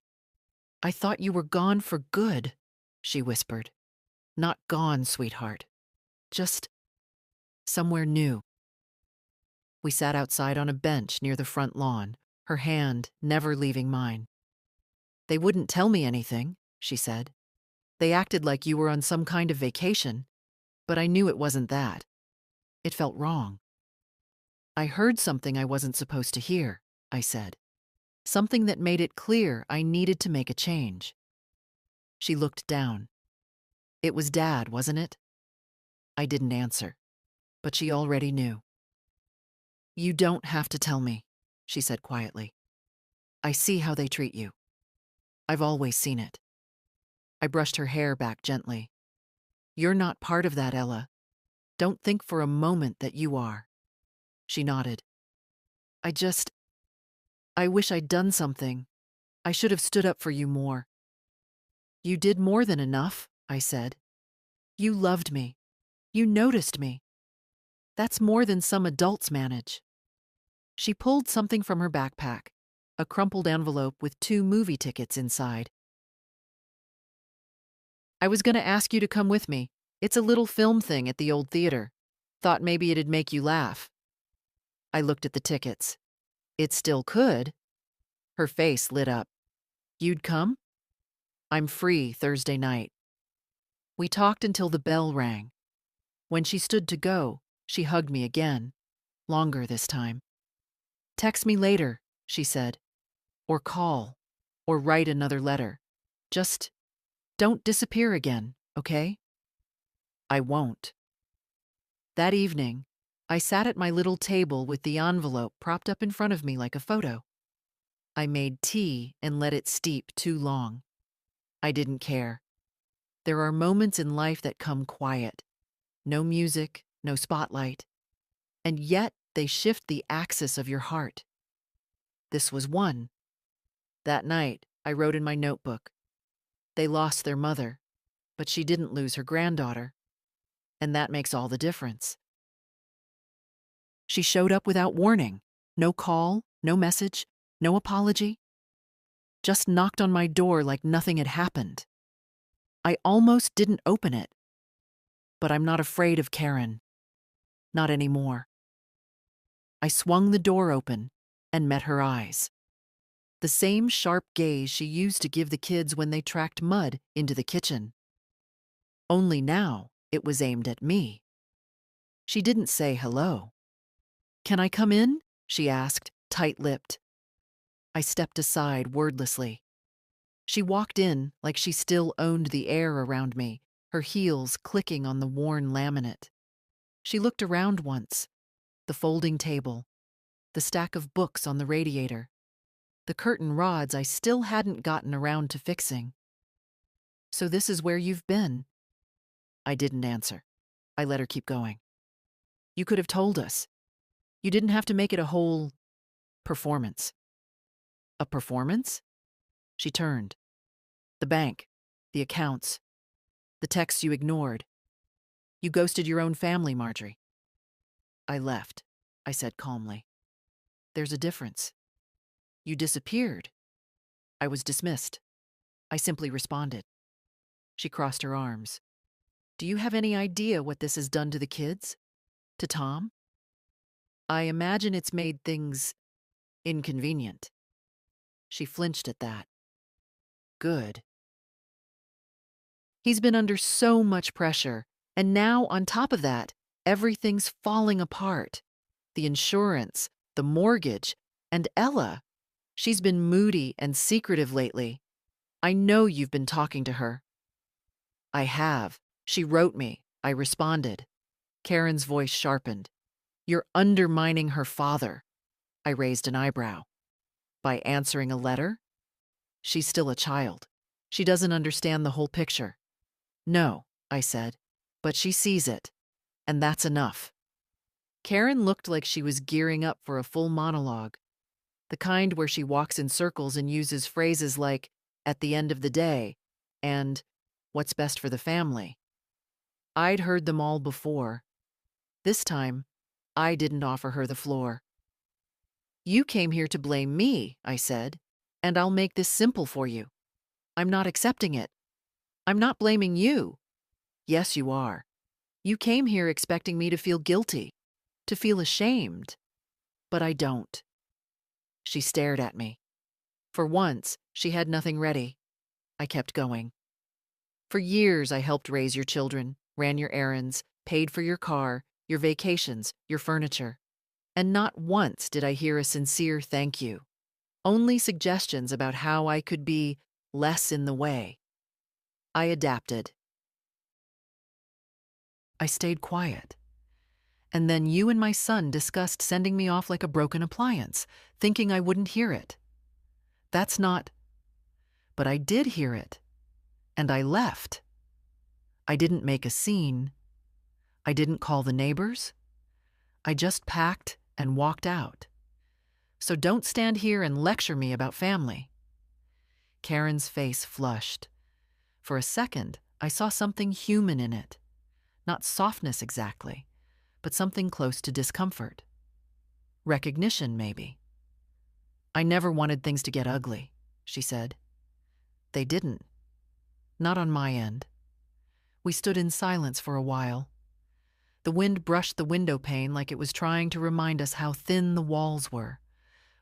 "I thought you were gone for good," she whispered. "Not gone, sweetheart. Just somewhere new." We sat outside on a bench near the front lawn, her hand never leaving mine. "They wouldn't tell me anything," she said. "They acted like you were on some kind of vacation, but I knew it wasn't that. It felt wrong." "I heard something I wasn't supposed to hear," I said. "Something that made it clear I needed to make a change." She looked down. "It was Dad, wasn't it?" I didn't answer, but she already knew. "You don't have to tell me," she said quietly. "I see how they treat you. I've always seen it." I brushed her hair back gently. "You're not part of that, Ella. Don't think for a moment that you are." She nodded. I wish I'd done something. I should have stood up for you more." "You did more than enough," I said. "You loved me. You noticed me. That's more than some adults manage." She pulled something from her backpack, a crumpled envelope with 2 movie tickets inside. "I was going to ask you to come with me. It's a little film thing at the old theater. Thought maybe it'd make you laugh." I looked at the tickets. "It still could." Her face lit up. "You'd come?" "I'm free Thursday night." We talked until the bell rang. When she stood to go, she hugged me again, longer this time. "Text me later," she said, "or call, or write another letter. Just don't disappear again, okay?" "I won't." That evening, I sat at my little table with the envelope propped up in front of me like a photo. I made tea and let it steep too long. I didn't care. There are moments in life that come quiet. No music, no spotlight. And yet they shift the axis of your heart. This was one. That night, I wrote in my notebook. They lost their mother, but she didn't lose her granddaughter. And that makes all the difference. She showed up without warning. No call, no message, no apology. Just knocked on my door like nothing had happened. I almost didn't open it. But I'm not afraid of Karen. Not anymore. I swung the door open and met her eyes. The same sharp gaze she used to give the kids when they tracked mud into the kitchen. Only now it was aimed at me. She didn't say hello. "Can I come in?" she asked, tight-lipped. I stepped aside wordlessly. She walked in like she still owned the air around me, her heels clicking on the worn laminate. She looked around once. The folding table, the stack of books on the radiator, the curtain rods I still hadn't gotten around to fixing. "So this is where you've been?" I didn't answer. I let her keep going. "You could have told us. You didn't have to make it a whole performance." "A performance?" She turned. "The bank, the accounts, the texts you ignored. You ghosted your own family, Marjorie." "I left," I said calmly. "There's a difference. You disappeared. I was dismissed. I simply responded." She crossed her arms. "Do you have any idea what this has done to the kids? To Tom? I imagine it's made things inconvenient." She flinched at that. "Good. He's been under so much pressure, and now, on top of that, everything's falling apart. The insurance, the mortgage, and Ella. She's been moody and secretive lately. I know you've been talking to her." "I have. She wrote me." I responded. Karen's voice sharpened. "You're undermining her father." I raised an eyebrow. "By answering a letter?" "She's still a child. She doesn't understand the whole picture." "No," I said, "but she sees it. And that's enough." Karen looked like she was gearing up for a full monologue. The kind where she walks in circles and uses phrases like, "at the end of the day," and "what's best for the family." I'd heard them all before. This time, I didn't offer her the floor. "You came here to blame me," I said, "and I'll make this simple for you. I'm not accepting it. I'm not blaming you." "Yes, you are. You came here expecting me to feel guilty, to feel ashamed. But I don't." She stared at me. For once, she had nothing ready. I kept going. "For years, I helped raise your children, ran your errands, paid for your car, your vacations, your furniture. And not once did I hear a sincere thank you. Only suggestions about how I could be less in the way." I adapted. I stayed quiet. And then you and my son discussed sending me off like a broken appliance, thinking I wouldn't hear it. That's not... But I did hear it. And I left. I didn't make a scene. I didn't call the neighbors. I just packed and walked out. So don't stand here and lecture me about family. Karen's face flushed. For a second, I saw something human in it. Not softness exactly, but something close to discomfort. Recognition, maybe. "I never wanted things to get ugly," she said. They didn't. Not on my end. We stood in silence for a while. The wind brushed the window pane like it was trying to remind us how thin the walls were.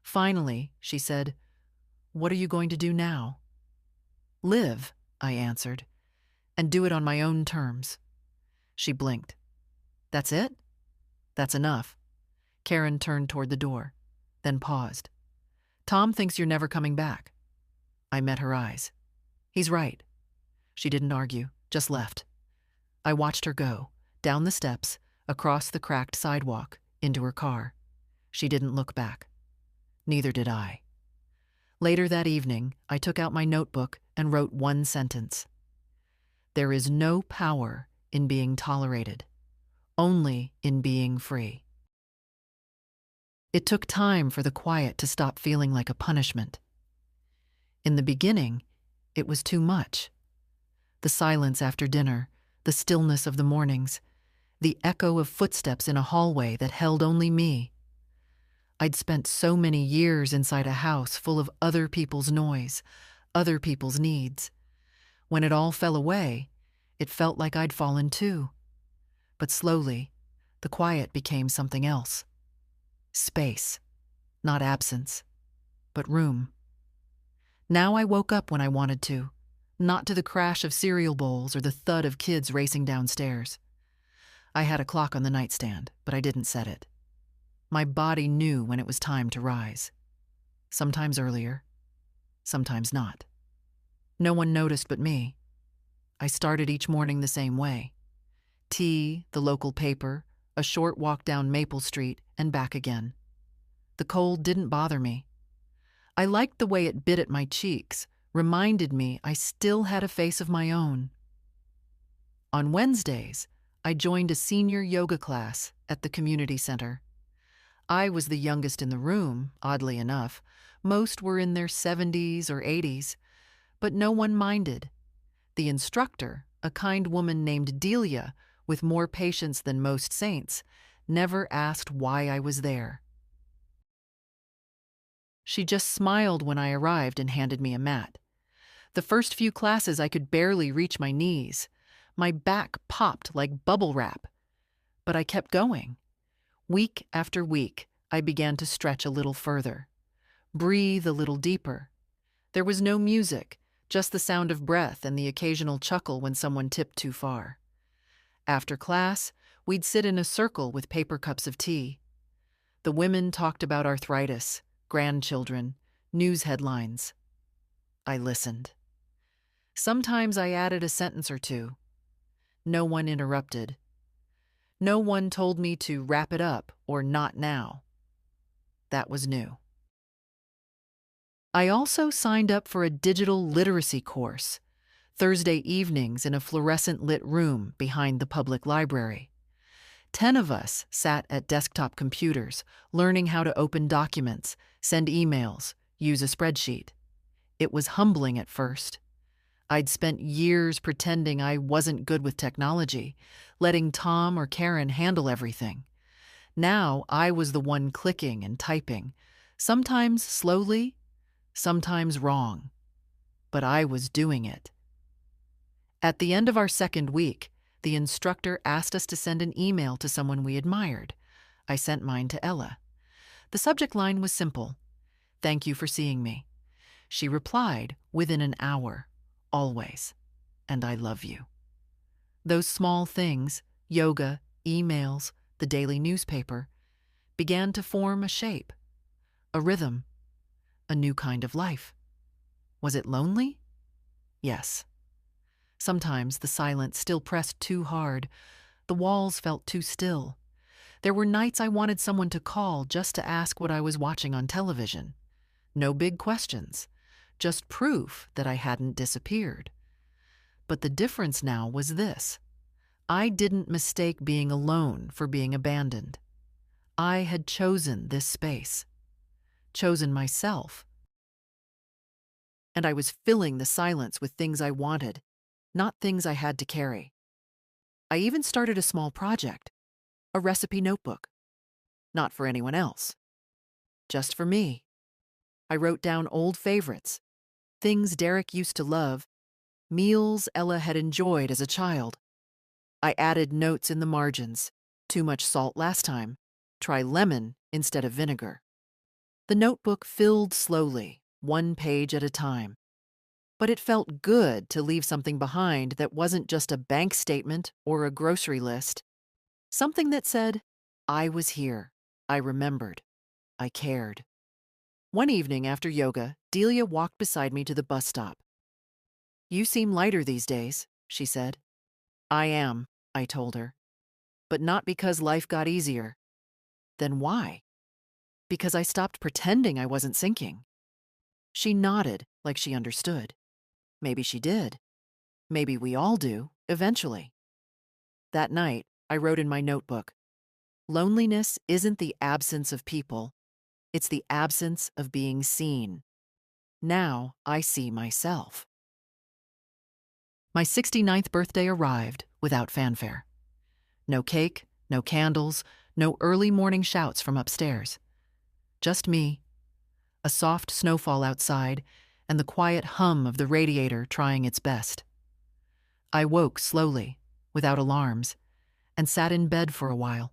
Finally, she said, "What are you going to do now?" "Live," I answered, "and do it on my own terms." She blinked. "That's it?" "That's enough." Karen turned toward the door, then paused. "Tom thinks you're never coming back." I met her eyes. "He's right." She didn't argue, just left. I watched her go, down the steps, across the cracked sidewalk, into her car. She didn't look back. Neither did I. Later that evening, I took out my notebook and wrote one sentence. "There is no power in being tolerated, only in being free." It took time for the quiet to stop feeling like a punishment. In the beginning, it was too much. The silence after dinner, the stillness of the mornings, the echo of footsteps in a hallway that held only me. I'd spent so many years inside a house full of other people's noise, other people's needs. When it all fell away, it felt like I'd fallen too. But slowly, the quiet became something else. Space, not absence, but room. Now I woke up when I wanted to, not to the crash of cereal bowls or the thud of kids racing downstairs. I had a clock on the nightstand, but I didn't set it. My body knew when it was time to rise. Sometimes earlier, sometimes not. No one noticed but me. I started each morning the same way. Tea, the local paper, a short walk down Maple Street, and back again. The cold didn't bother me. I liked the way it bit at my cheeks, reminded me I still had a face of my own. On Wednesdays, I joined a senior yoga class at the community center. I was the youngest in the room, oddly enough. Most were in their 70s or 80s, but no one minded. The instructor, a kind woman named Delia, with more patience than most saints, never asked why I was there. She just smiled when I arrived and handed me a mat. The first few classes I could barely reach my knees. My back popped like bubble wrap. But I kept going. Week after week, I began to stretch a little further, breathe a little deeper. There was no music, just the sound of breath and the occasional chuckle when someone tipped too far. After class, we'd sit in a circle with paper cups of tea. The women talked about arthritis, grandchildren, news headlines. I listened. Sometimes I added a sentence or two. No one interrupted. No one told me to wrap it up or not now. That was new. I also signed up for a digital literacy course, Thursday evenings in a fluorescent-lit room behind the public library. 10 of us sat at desktop computers, learning how to open documents, send emails, use a spreadsheet. It was humbling at first. I'd spent years pretending I wasn't good with technology, letting Tom or Karen handle everything. Now I was the one clicking and typing, sometimes slowly, sometimes wrong, but I was doing it. At the end of our second week, the instructor asked us to send an email to someone we admired. I sent mine to Ella. The subject line was simple: "Thank you for seeing me." She replied within an hour, "Always, and I love you." Those small things, yoga, emails, the daily newspaper, began to form a shape, a rhythm, a new kind of life. Was it lonely? Yes. Sometimes the silence still pressed too hard. The walls felt too still. There were nights I wanted someone to call just to ask what I was watching on television. No big questions, just proof that I hadn't disappeared. But the difference now was this: I didn't mistake being alone for being abandoned. I had chosen this space, chosen myself. And I was filling the silence with things I wanted, not things I had to carry. I even started a small project, a recipe notebook. Not for anyone else, just for me. I wrote down old favorites, things Derek used to love, meals Ella had enjoyed as a child. I added notes in the margins: too much salt last time, try lemon instead of vinegar. The notebook filled slowly, one page at a time. But it felt good to leave something behind that wasn't just a bank statement or a grocery list. Something that said, I was here, I remembered, I cared. One evening after yoga, Delia walked beside me to the bus stop. "You seem lighter these days," she said. "I am," I told her. "But not because life got easier." "Then why?" "Because I stopped pretending I wasn't sinking." She nodded like she understood. Maybe she did. Maybe we all do, eventually. That night, I wrote in my notebook, "Loneliness isn't the absence of people. It's the absence of being seen. Now I see myself." My 69th birthday arrived without fanfare. No cake, no candles, no early morning shouts from upstairs. Just me, a soft snowfall outside, and the quiet hum of the radiator trying its best. I woke slowly, without alarms, and sat in bed for a while,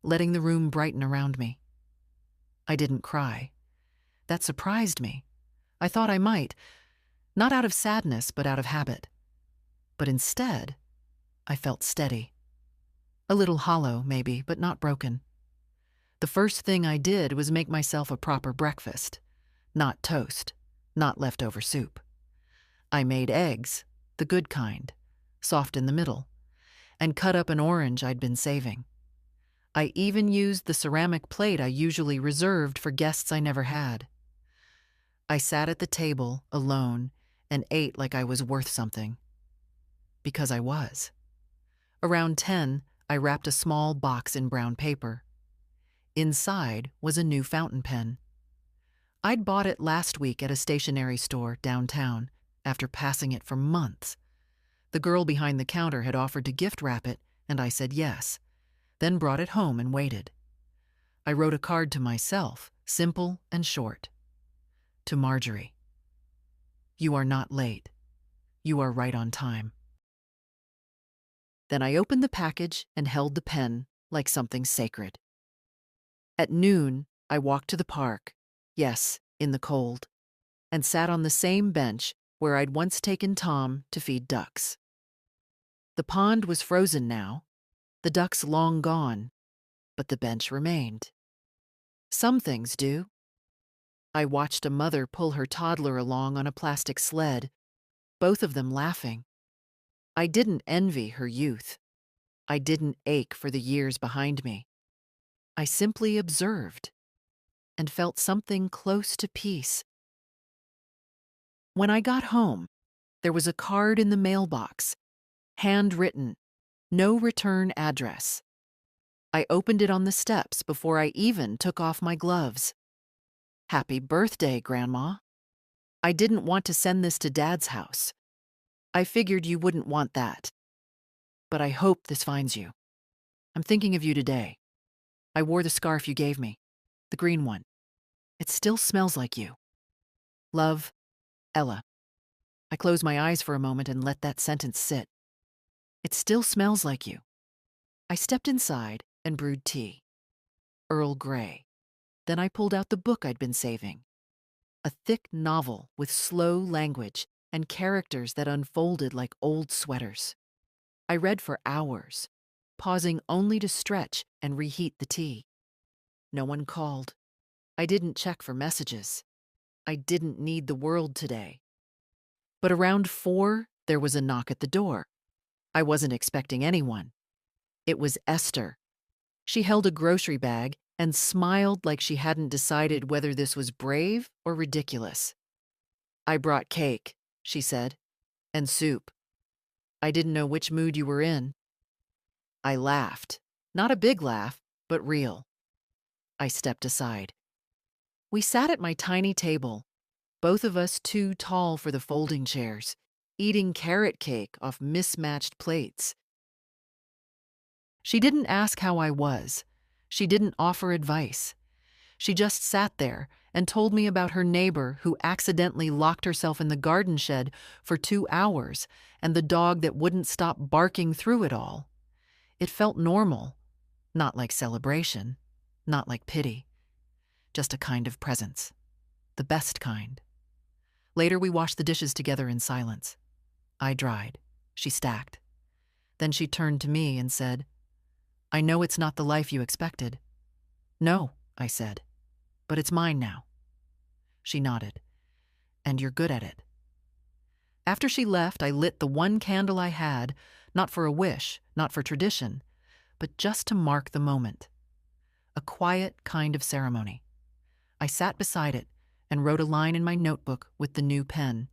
letting the room brighten around me. I didn't cry. That surprised me. I thought I might, not out of sadness, but out of habit. But instead, I felt steady. A little hollow, maybe, but not broken. The first thing I did was make myself a proper breakfast. Not toast, not leftover soup. I made eggs, the good kind, soft in the middle, and cut up an orange I'd been saving. I even used the ceramic plate I usually reserved for guests I never had. I sat at the table, alone, and ate like I was worth something. Because I was. Around 10, I wrapped a small box in brown paper. Inside was a new fountain pen. I'd bought it last week at a stationery store downtown, after passing it for months. The girl behind the counter had offered to gift wrap it, and I said yes, then brought it home and waited. I wrote a card to myself, simple and short. To Marjorie. "You are not late. You are right on time." Then I opened the package and held the pen like something sacred. At noon, I walked to the park, yes, in the cold, and sat on the same bench where I'd once taken Tom to feed ducks. The pond was frozen now, the ducks long gone, but the bench remained. Some things do. I watched a mother pull her toddler along on a plastic sled, both of them laughing. I didn't envy her youth. I didn't ache for the years behind me. I simply observed and felt something close to peace. When I got home, there was a card in the mailbox, handwritten, no return address. I opened it on the steps before I even took off my gloves. "Happy birthday, Grandma. I didn't want to send this to Dad's house. I figured you wouldn't want that. But I hope this finds you. I'm thinking of you today. I wore the scarf you gave me, the green one. It still smells like you. Love, Ella. I closed my eyes for a moment and let that sentence sit. It still smells like you. I stepped inside and brewed tea. Earl Grey. Then I pulled out the book I'd been saving. A thick novel with slow language and characters that unfolded like old sweaters. I read for hours, pausing only to stretch and reheat the tea. No one called. I didn't check for messages. I didn't need the world today. But around 4, there was a knock at the door. I wasn't expecting anyone. It was Esther. She held a grocery bag and smiled like she hadn't decided whether this was brave or ridiculous. "I brought cake," she said, "and soup. I didn't know which mood you were in." I laughed. Not a big laugh, but real. I stepped aside. We sat at my tiny table, both of us too tall for the folding chairs, eating carrot cake off mismatched plates. She didn't ask how I was. She didn't offer advice. She just sat there and told me about her neighbor who accidentally locked herself in the garden shed for 2 hours and the dog that wouldn't stop barking through it all. It felt normal, not like celebration, not like pity, just a kind of presence, the best kind. Later, we washed the dishes together in silence. I dried. She stacked. Then she turned to me and said, "I know it's not the life you expected." "No," I said, "but it's mine now." She nodded. "And you're good at it." After she left, I lit the one candle I had, not for a wish, not for tradition, but just to mark the moment. A quiet kind of ceremony. I sat beside it and wrote a line in my notebook with the new pen.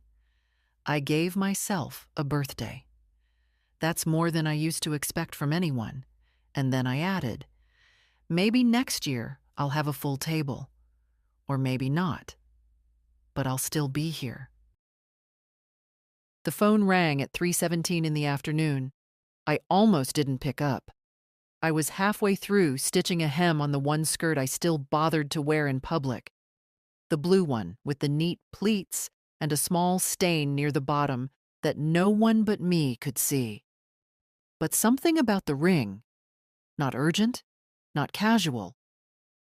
I gave myself a birthday. That's more than I used to expect from anyone. And then I added, maybe next year I'll have a full table. Or maybe not. But I'll still be here. The phone rang at 3:17 in the afternoon. I almost didn't pick up. I was halfway through stitching a hem on the one skirt I still bothered to wear in public. The blue one with the neat pleats and a small stain near the bottom that no one but me could see. But something about the ring, not urgent, not casual,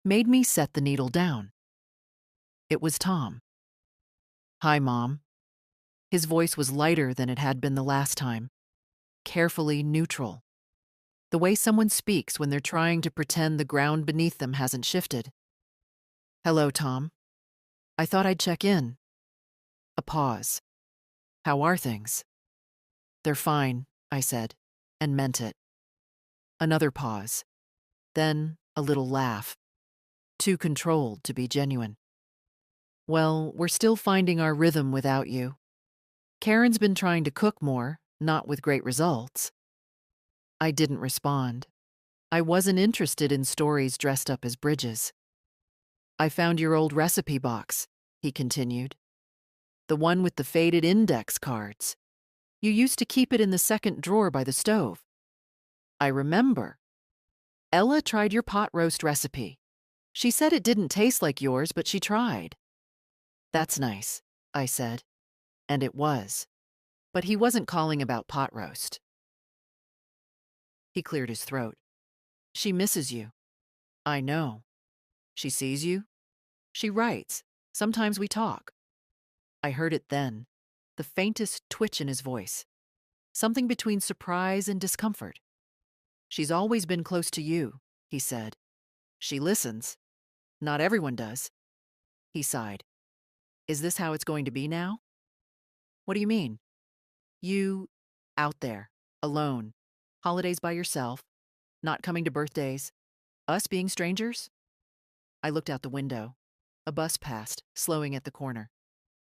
made me set the needle down. It was Tom. "Hi, Mom." His voice was lighter than it had been the last time, carefully neutral. The way someone speaks when they're trying to pretend the ground beneath them hasn't shifted. "Hello, Tom. I thought I'd check in." A pause. "How are things?" "They're fine," I said, and meant it. Another pause. Then a little laugh. Too controlled to be genuine. "Well, we're still finding our rhythm without you. Karen's been trying to cook more, not with great results." I didn't respond. I wasn't interested in stories dressed up as bridges. "I found your old recipe box," he continued. "The one with the faded index cards. You used to keep it in the second drawer by the stove." "I remember. Ella tried your pot roast recipe. She said it didn't taste like yours, but she tried." "That's nice," I said. And it was. But he wasn't calling about pot roast. He cleared his throat. "She misses you." "I know." "She sees you?" "She writes. Sometimes we talk." I heard it then, the faintest twitch in his voice. Something between surprise and discomfort. "She's always been close to you," he said. "She listens. Not everyone does." He sighed. "Is this how it's going to be now?" "What do you mean?" "You, out there, alone, holidays by yourself, not coming to birthdays, us being strangers?" I looked out the window. A bus passed, slowing at the corner.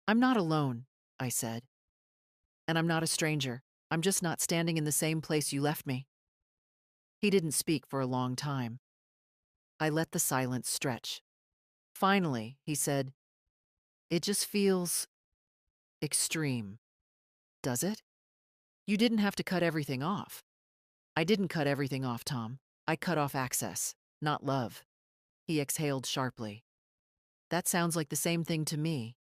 "I'm not alone," I said. "And I'm not a stranger. I'm just not standing in the same place you left me." He didn't speak for a long time. I let the silence stretch. Finally, he said, "It just feels extreme." "Does it?" "You didn't have to cut everything off." "I didn't cut everything off, Tom. I cut off access, not love. He exhaled sharply. That sounds like the same thing to me.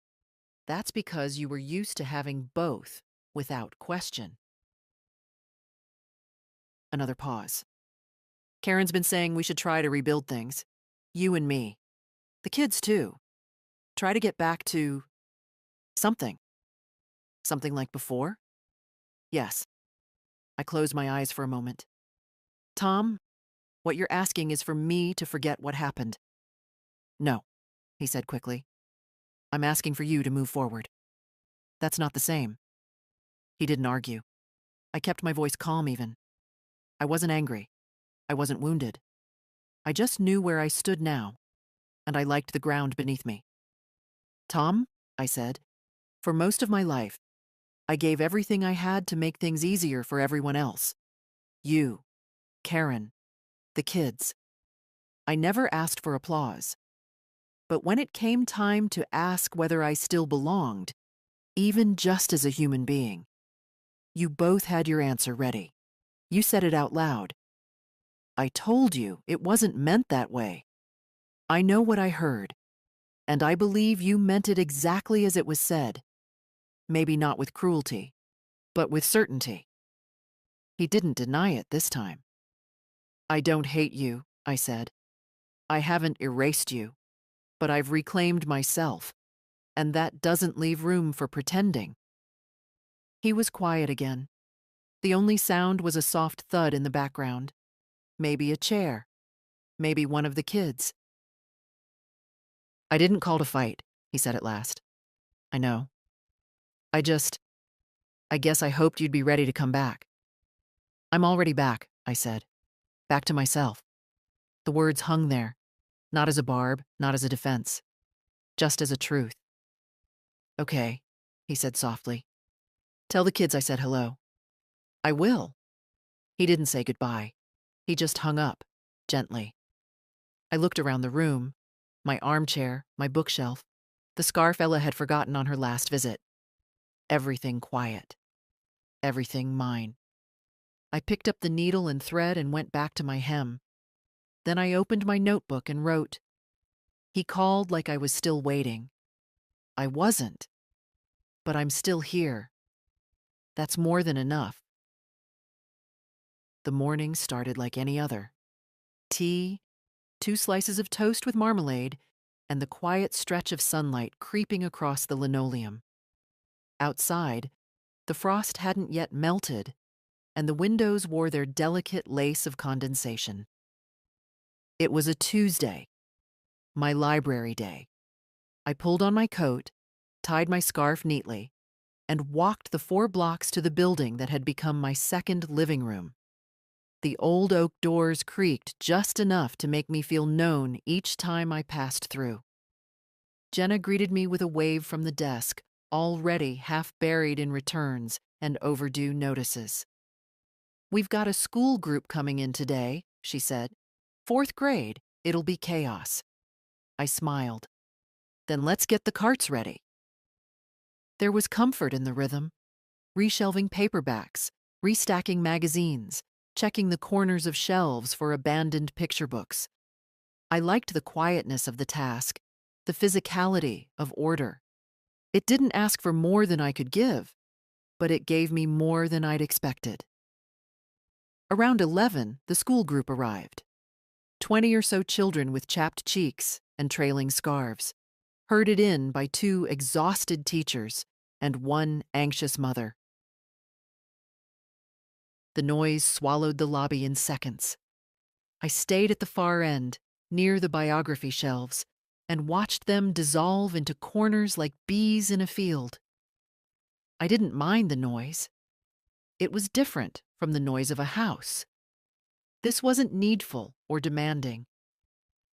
That's because you were used to having both without question. Another pause. Karen's been saying we should try to rebuild things. You and me. The kids, too. Try to get back to something. Something like before? Yes. I closed my eyes for a moment. Tom, what you're asking is for me to forget what happened. No, he said quickly. I'm asking for you to move forward. That's not the same. He didn't argue. I kept my voice calm even. I wasn't angry. I wasn't wounded. I just knew where I stood now, and I liked the ground beneath me. Tom, I said, for most of my life, I gave everything I had to make things easier for everyone else. You, Karen, the kids. I never asked for applause. But when it came time to ask whether I still belonged, even just as a human being, you both had your answer ready. You said it out loud. I told you it wasn't meant that way. I know what I heard, and I believe you meant it exactly as it was said. Maybe not with cruelty, but with certainty. He didn't deny it this time. I don't hate you, I said. I haven't erased you, but I've reclaimed myself, and that doesn't leave room for pretending. He was quiet again. The only sound was a soft thud in the background. Maybe a chair. Maybe one of the kids. I didn't call to fight, he said at last. I know. I guess I hoped you'd be ready to come back. I'm already back, I said. Back to myself. The words hung there, not as a barb, not as a defense, just as a truth. Okay, he said softly. Tell the kids I said hello. I will. He didn't say goodbye. He just hung up, gently. I looked around the room, my armchair, my bookshelf, the scarf Ella had forgotten on her last visit. Everything quiet. Everything mine. I picked up the needle and thread and went back to my hem. Then I opened my notebook and wrote. He called like I was still waiting. I wasn't. But I'm still here. That's more than enough. The morning started like any other. Tea, 2 slices of toast with marmalade, and the quiet stretch of sunlight creeping across the linoleum. Outside, the frost hadn't yet melted, and the windows wore their delicate lace of condensation. It was a Tuesday, my library day. I pulled on my coat, tied my scarf neatly, and walked the 4 blocks to the building that had become my second living room. The old oak doors creaked just enough to make me feel known each time I passed through. Jenna greeted me with a wave from the desk, already half buried in returns and overdue notices. We've got a school group coming in today, she said. 4th grade, it'll be chaos. I smiled. Then let's get the carts ready. There was comfort in the rhythm. Reshelving paperbacks, restacking magazines, checking the corners of shelves for abandoned picture books. I liked the quietness of the task, the physicality of order. It didn't ask for more than I could give, but it gave me more than I'd expected. Around 11, the school group arrived. 20 or so children with chapped cheeks and trailing scarves, herded in by 2 exhausted teachers and 1 anxious mother. The noise swallowed the lobby in seconds. I stayed at the far end, near the biography shelves, and watched them dissolve into corners like bees in a field. I didn't mind the noise. It was different from the noise of a house. This wasn't needful or demanding.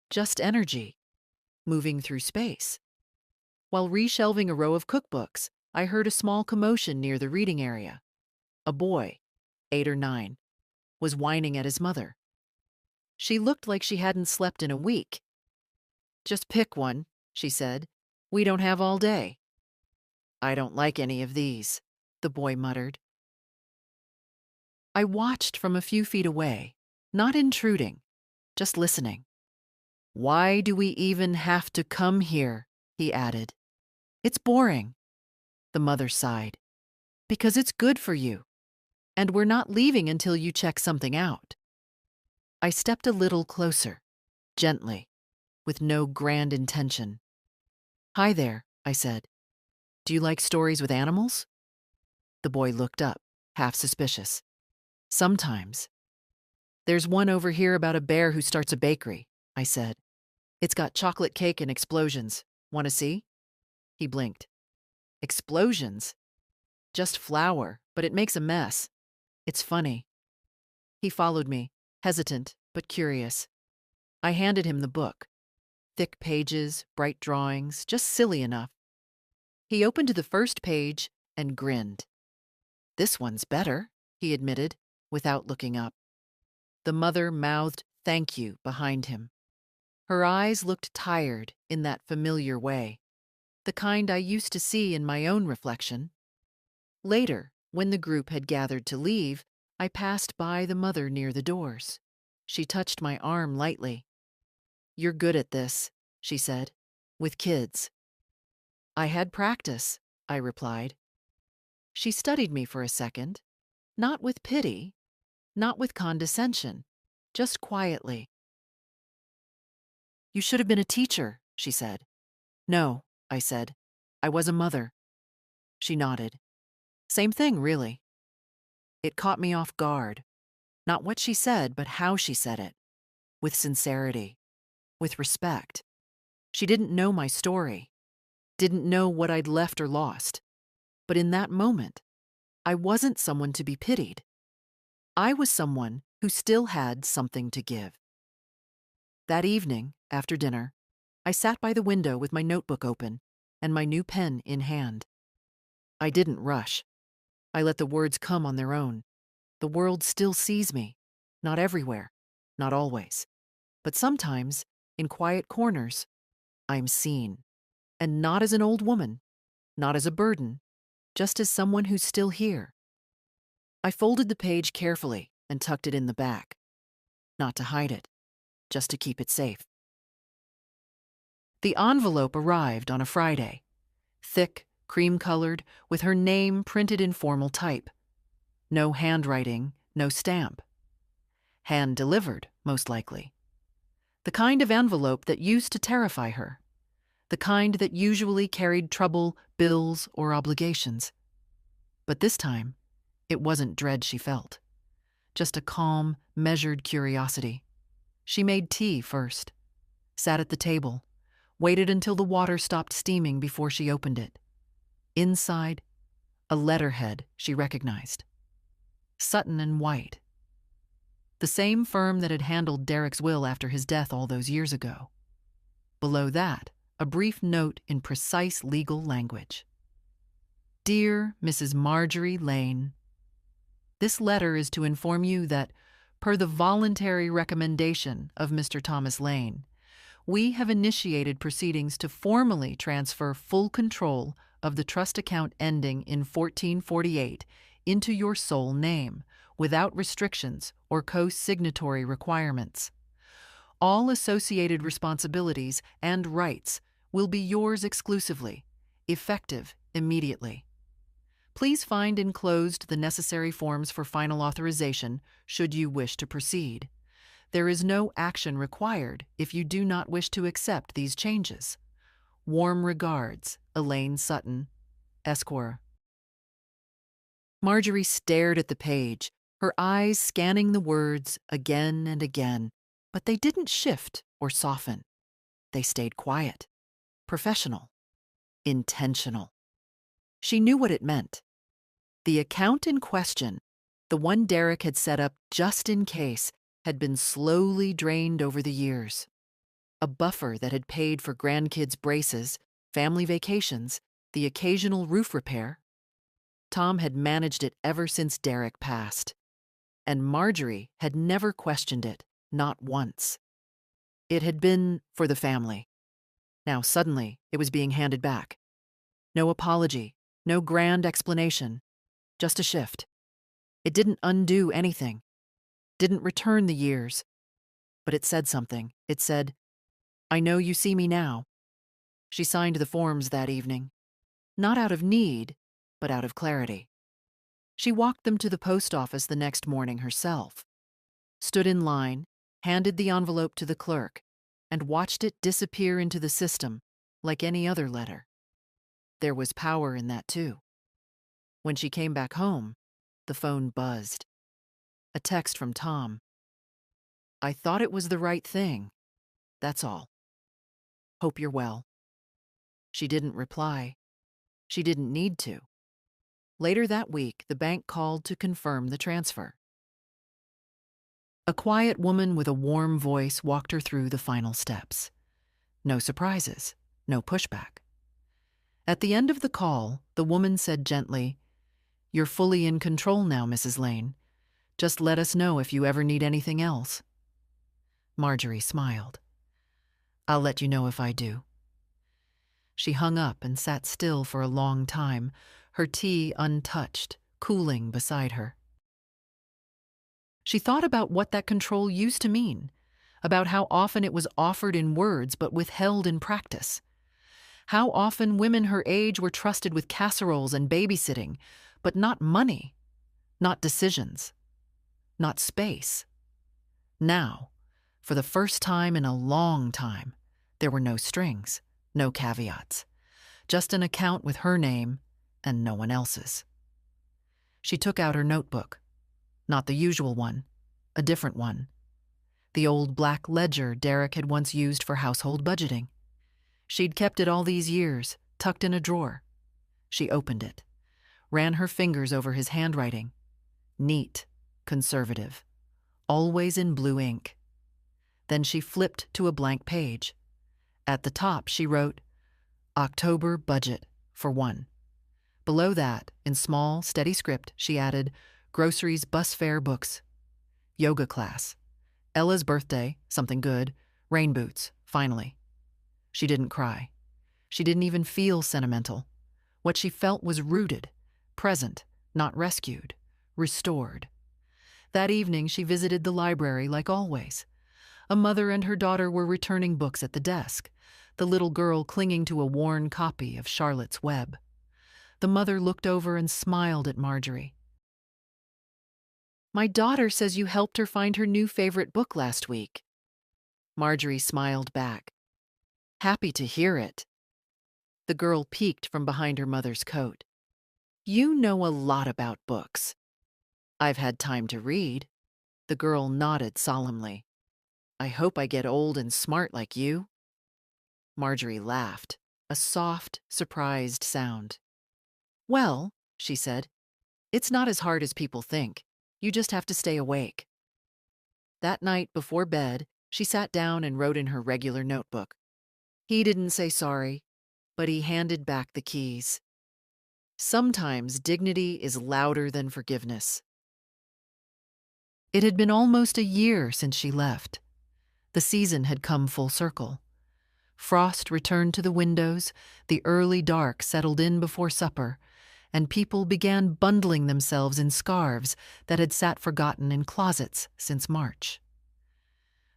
Just energy, moving through space. While reshelving a row of cookbooks, I heard a small commotion near the reading area. A boy, 8 or 9, was whining at his mother. She looked like she hadn't slept in a week. Just pick one, she said. We don't have all day. I don't like any of these, the boy muttered. I watched from a few feet away, not intruding, just listening. Why do we even have to come here? He added. It's boring. The mother sighed. Because it's good for you. And we're not leaving until you check something out. I stepped a little closer, gently, with no grand intention. Hi there, I said. Do you like stories with animals? The boy looked up, half suspicious. Sometimes. There's one over here about a bear who starts a bakery, I said. It's got chocolate cake and explosions. Want to see? He blinked. Explosions? Just flour, but it makes a mess. It's funny. He followed me, hesitant but curious. I handed him the book. Thick pages, bright drawings, just silly enough. He opened to the first page and grinned. This one's better, he admitted, without looking up. The mother mouthed thank you behind him. Her eyes looked tired in that familiar way, the kind I used to see in my own reflection. Later, when the group had gathered to leave, I passed by the mother near the doors. She touched my arm lightly. You're good at this, she said, with kids. I had practice, I replied. She studied me for a second, not with pity, not with condescension, just quietly. You should have been a teacher, she said. No, I said. I was a mother. She nodded. Same thing, really. It caught me off guard. Not what she said, but how she said it. With sincerity. With respect. She didn't know my story. Didn't know what I'd left or lost. But in that moment, I wasn't someone to be pitied. I was someone who still had something to give. That evening, after dinner, I sat by the window with my notebook open and my new pen in hand. I didn't rush. I let the words come on their own. The world still sees me. Not everywhere, not always. But sometimes, in quiet corners, I'm seen. And not as an old woman, not as a burden, just as someone who's still here. I folded the page carefully and tucked it in the back. Not to hide it, just to keep it safe. The envelope arrived on a Friday. Thick, cream-colored, with her name printed in formal type. No handwriting, no stamp. Hand-delivered, most likely. The kind of envelope that used to terrify her. The kind that usually carried trouble, bills, or obligations. But this time, it wasn't dread she felt. Just a calm, measured curiosity. She made tea first. Sat at the table. Waited until the water stopped steaming before she opened it. Inside, a letterhead she recognized. Sutton and White. The same firm that had handled Derek's will after his death all those years ago. Below that, a brief note in precise legal language. Dear Mrs. Marjorie Lane, this letter is to inform you that, per the voluntary recommendation of Mr. Thomas Lane, we have initiated proceedings to formally transfer full control of the trust account ending in 1448 into your sole name, without restrictions or co-signatory requirements. All associated responsibilities and rights will be yours exclusively, effective immediately. Please find enclosed the necessary forms for final authorization should you wish to proceed. There is no action required if you do not wish to accept these changes. Warm regards, Elaine Sutton, Esquire. Marjorie stared at the page, her eyes scanning the words again and again, but they didn't shift or soften. They stayed quiet, professional, intentional. She knew what it meant. The account in question, the one Derek had set up just in case, had been slowly drained over the years. A buffer that had paid for grandkids' braces, family vacations, the occasional roof repair. Tom had managed it ever since Derek passed. And Marjorie had never questioned it, not once. It had been for the family. Now suddenly it was being handed back. No apology, no grand explanation, just a shift. It didn't undo anything. Didn't return the years. But it said something. It said, I know you see me now. She signed the forms that evening, not out of need, but out of clarity. She walked them to the post office the next morning herself, stood in line, handed the envelope to the clerk, and watched it disappear into the system like any other letter. There was power in that, too. When she came back home, the phone buzzed. A text from Tom. I thought it was the right thing. That's all. Hope you're well. She didn't reply. She didn't need to. Later that week, the bank called to confirm the transfer. A quiet woman with a warm voice walked her through the final steps. No surprises, no pushback. At the end of the call, the woman said gently, "You're fully in control now, Mrs. Lane. Just let us know if you ever need anything else." Marjorie smiled. "I'll let you know if I do." She hung up and sat still for a long time, her tea untouched, cooling beside her. She thought about what that control used to mean, about how often it was offered in words but withheld in practice. How often women her age were trusted with casseroles and babysitting, but not money, not decisions, not space. Now, for the first time in a long time, there were no strings, no caveats, just an account with her name and no one else's. She took out her notebook. Not the usual one, a different one. The old black ledger Derek had once used for household budgeting. She'd kept it all these years, tucked in a drawer. She opened it, ran her fingers over his handwriting. Neat, conservative, always in blue ink. Then she flipped to a blank page. At the top, she wrote, "October budget for one." Below that, in small, steady script, she added, "Groceries, bus fare, books. Yoga class. Ella's birthday, something good. Rain boots, finally." She didn't cry. She didn't even feel sentimental. What she felt was rooted, present, not rescued, restored. That evening, she visited the library like always. A mother and her daughter were returning books at the desk, the little girl clinging to a worn copy of Charlotte's Web. The mother looked over and smiled at Marjorie. "My daughter says you helped her find her new favorite book last week." Marjorie smiled back. "Happy to hear it." The girl peeked from behind her mother's coat. "You know a lot about books." "I've had time to read." The girl nodded solemnly. "I hope I get old and smart like you." Marjorie laughed, a soft, surprised sound. "Well," she said, "it's not as hard as people think. You just have to stay awake." That night before bed, she sat down and wrote in her regular notebook. He didn't say sorry, but he handed back the keys. Sometimes dignity is louder than forgiveness. It had been almost a year since she left. The season had come full circle. Frost returned to the windows, the early dark settled in before supper, and people began bundling themselves in scarves that had sat forgotten in closets since March.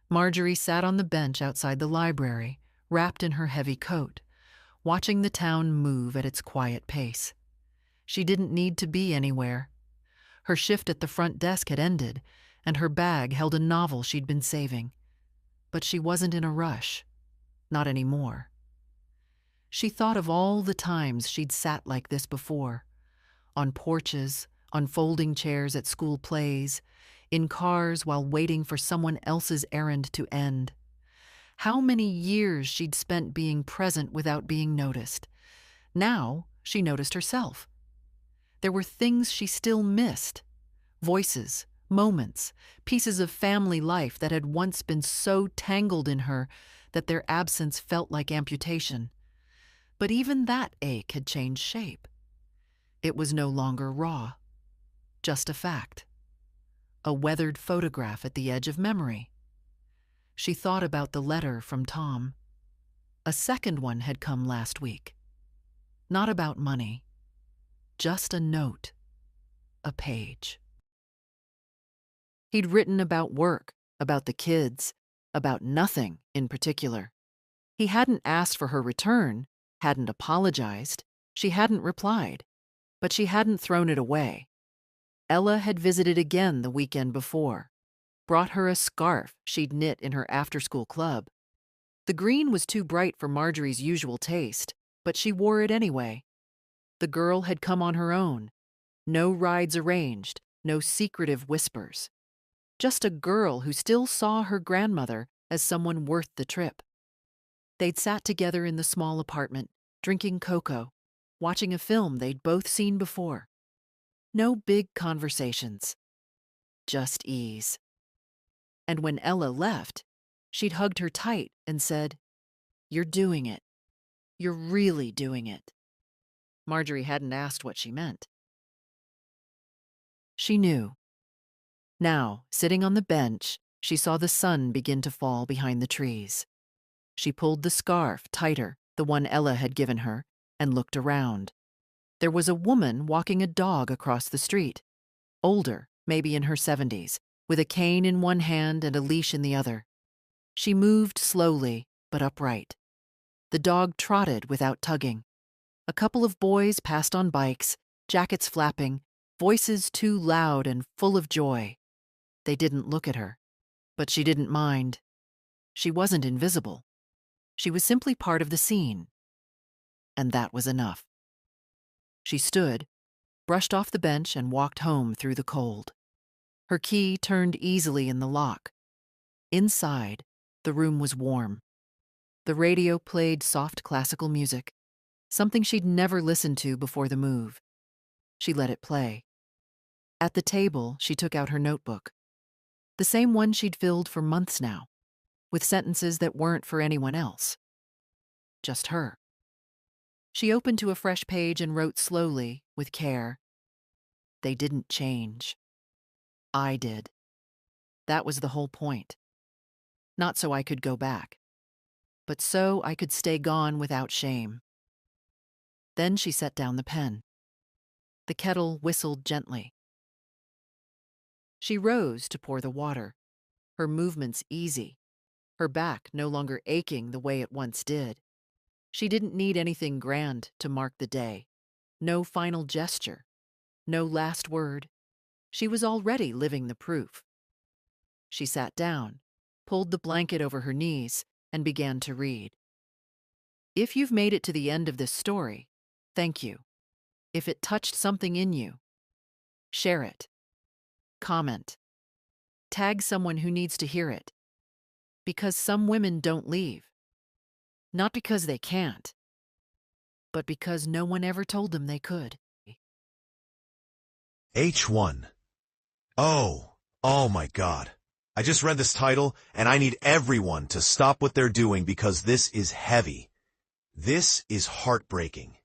Marjorie sat on the bench outside the library, wrapped in her heavy coat, watching the town move at its quiet pace. She didn't need to be anywhere. Her shift at the front desk had ended, and her bag held a novel she'd been saving. But she wasn't in a rush. Not anymore. She thought of all the times she'd sat like this before. On porches, on folding chairs at school plays, in cars while waiting for someone else's errand to end. How many years she'd spent being present without being noticed. Now she noticed herself. There were things she still missed. Voices, moments, pieces of family life that had once been so tangled in her that their absence felt like amputation. But even that ache had changed shape. It was no longer raw, just a fact. A weathered photograph at the edge of memory. She thought about the letter from Tom. A second one had come last week. Not about money, just a note, a page. He'd written about work, about the kids, about nothing in particular. He hadn't asked for her return, hadn't apologized, she hadn't replied, but she hadn't thrown it away. Ella had visited again the weekend before, brought her a scarf she'd knit in her after-school club. The green was too bright for Marjorie's usual taste, but she wore it anyway. The girl had come on her own. No rides arranged, no secretive whispers. Just a girl who still saw her grandmother as someone worth the trip. They'd sat together in the small apartment, drinking cocoa, watching a film they'd both seen before. No big conversations. Just ease. And when Ella left, she'd hugged her tight and said, "You're doing it. You're really doing it." Marjorie hadn't asked what she meant. She knew. Now, sitting on the bench, she saw the sun begin to fall behind the trees. She pulled the scarf tighter, the one Ella had given her, and looked around. There was a woman walking a dog across the street. Older, maybe in her 70s, with a cane in one hand and a leash in the other. She moved slowly, but upright. The dog trotted without tugging. A couple of boys passed on bikes, jackets flapping, voices too loud and full of joy. They didn't look at her, but she didn't mind. She wasn't invisible. She was simply part of the scene. And that was enough. She stood, brushed off the bench, and walked home through the cold. Her key turned easily in the lock. Inside, the room was warm. The radio played soft classical music, something she'd never listened to before the move. She let it play. At the table, she took out her notebook. The same one she'd filled for months now, with sentences that weren't for anyone else. Just her. She opened to a fresh page and wrote slowly, with care. They didn't change. I did. That was the whole point. Not so I could go back, but so I could stay gone without shame. Then she set down the pen. The kettle whistled gently. She rose to pour the water, her movements easy, her back no longer aching the way it once did. She didn't need anything grand to mark the day. No final gesture. No last word. She was already living the proof. She sat down, pulled the blanket over her knees, and began to read. If you've made it to the end of this story, thank you. If it touched something in you, share it. Comment. Tag someone who needs to hear it. Because some women don't leave. Not because they can't, but because no one ever told them they could. H1. Oh my God. I just read this title, and I need everyone to stop what they're doing because this is heavy. This is heartbreaking.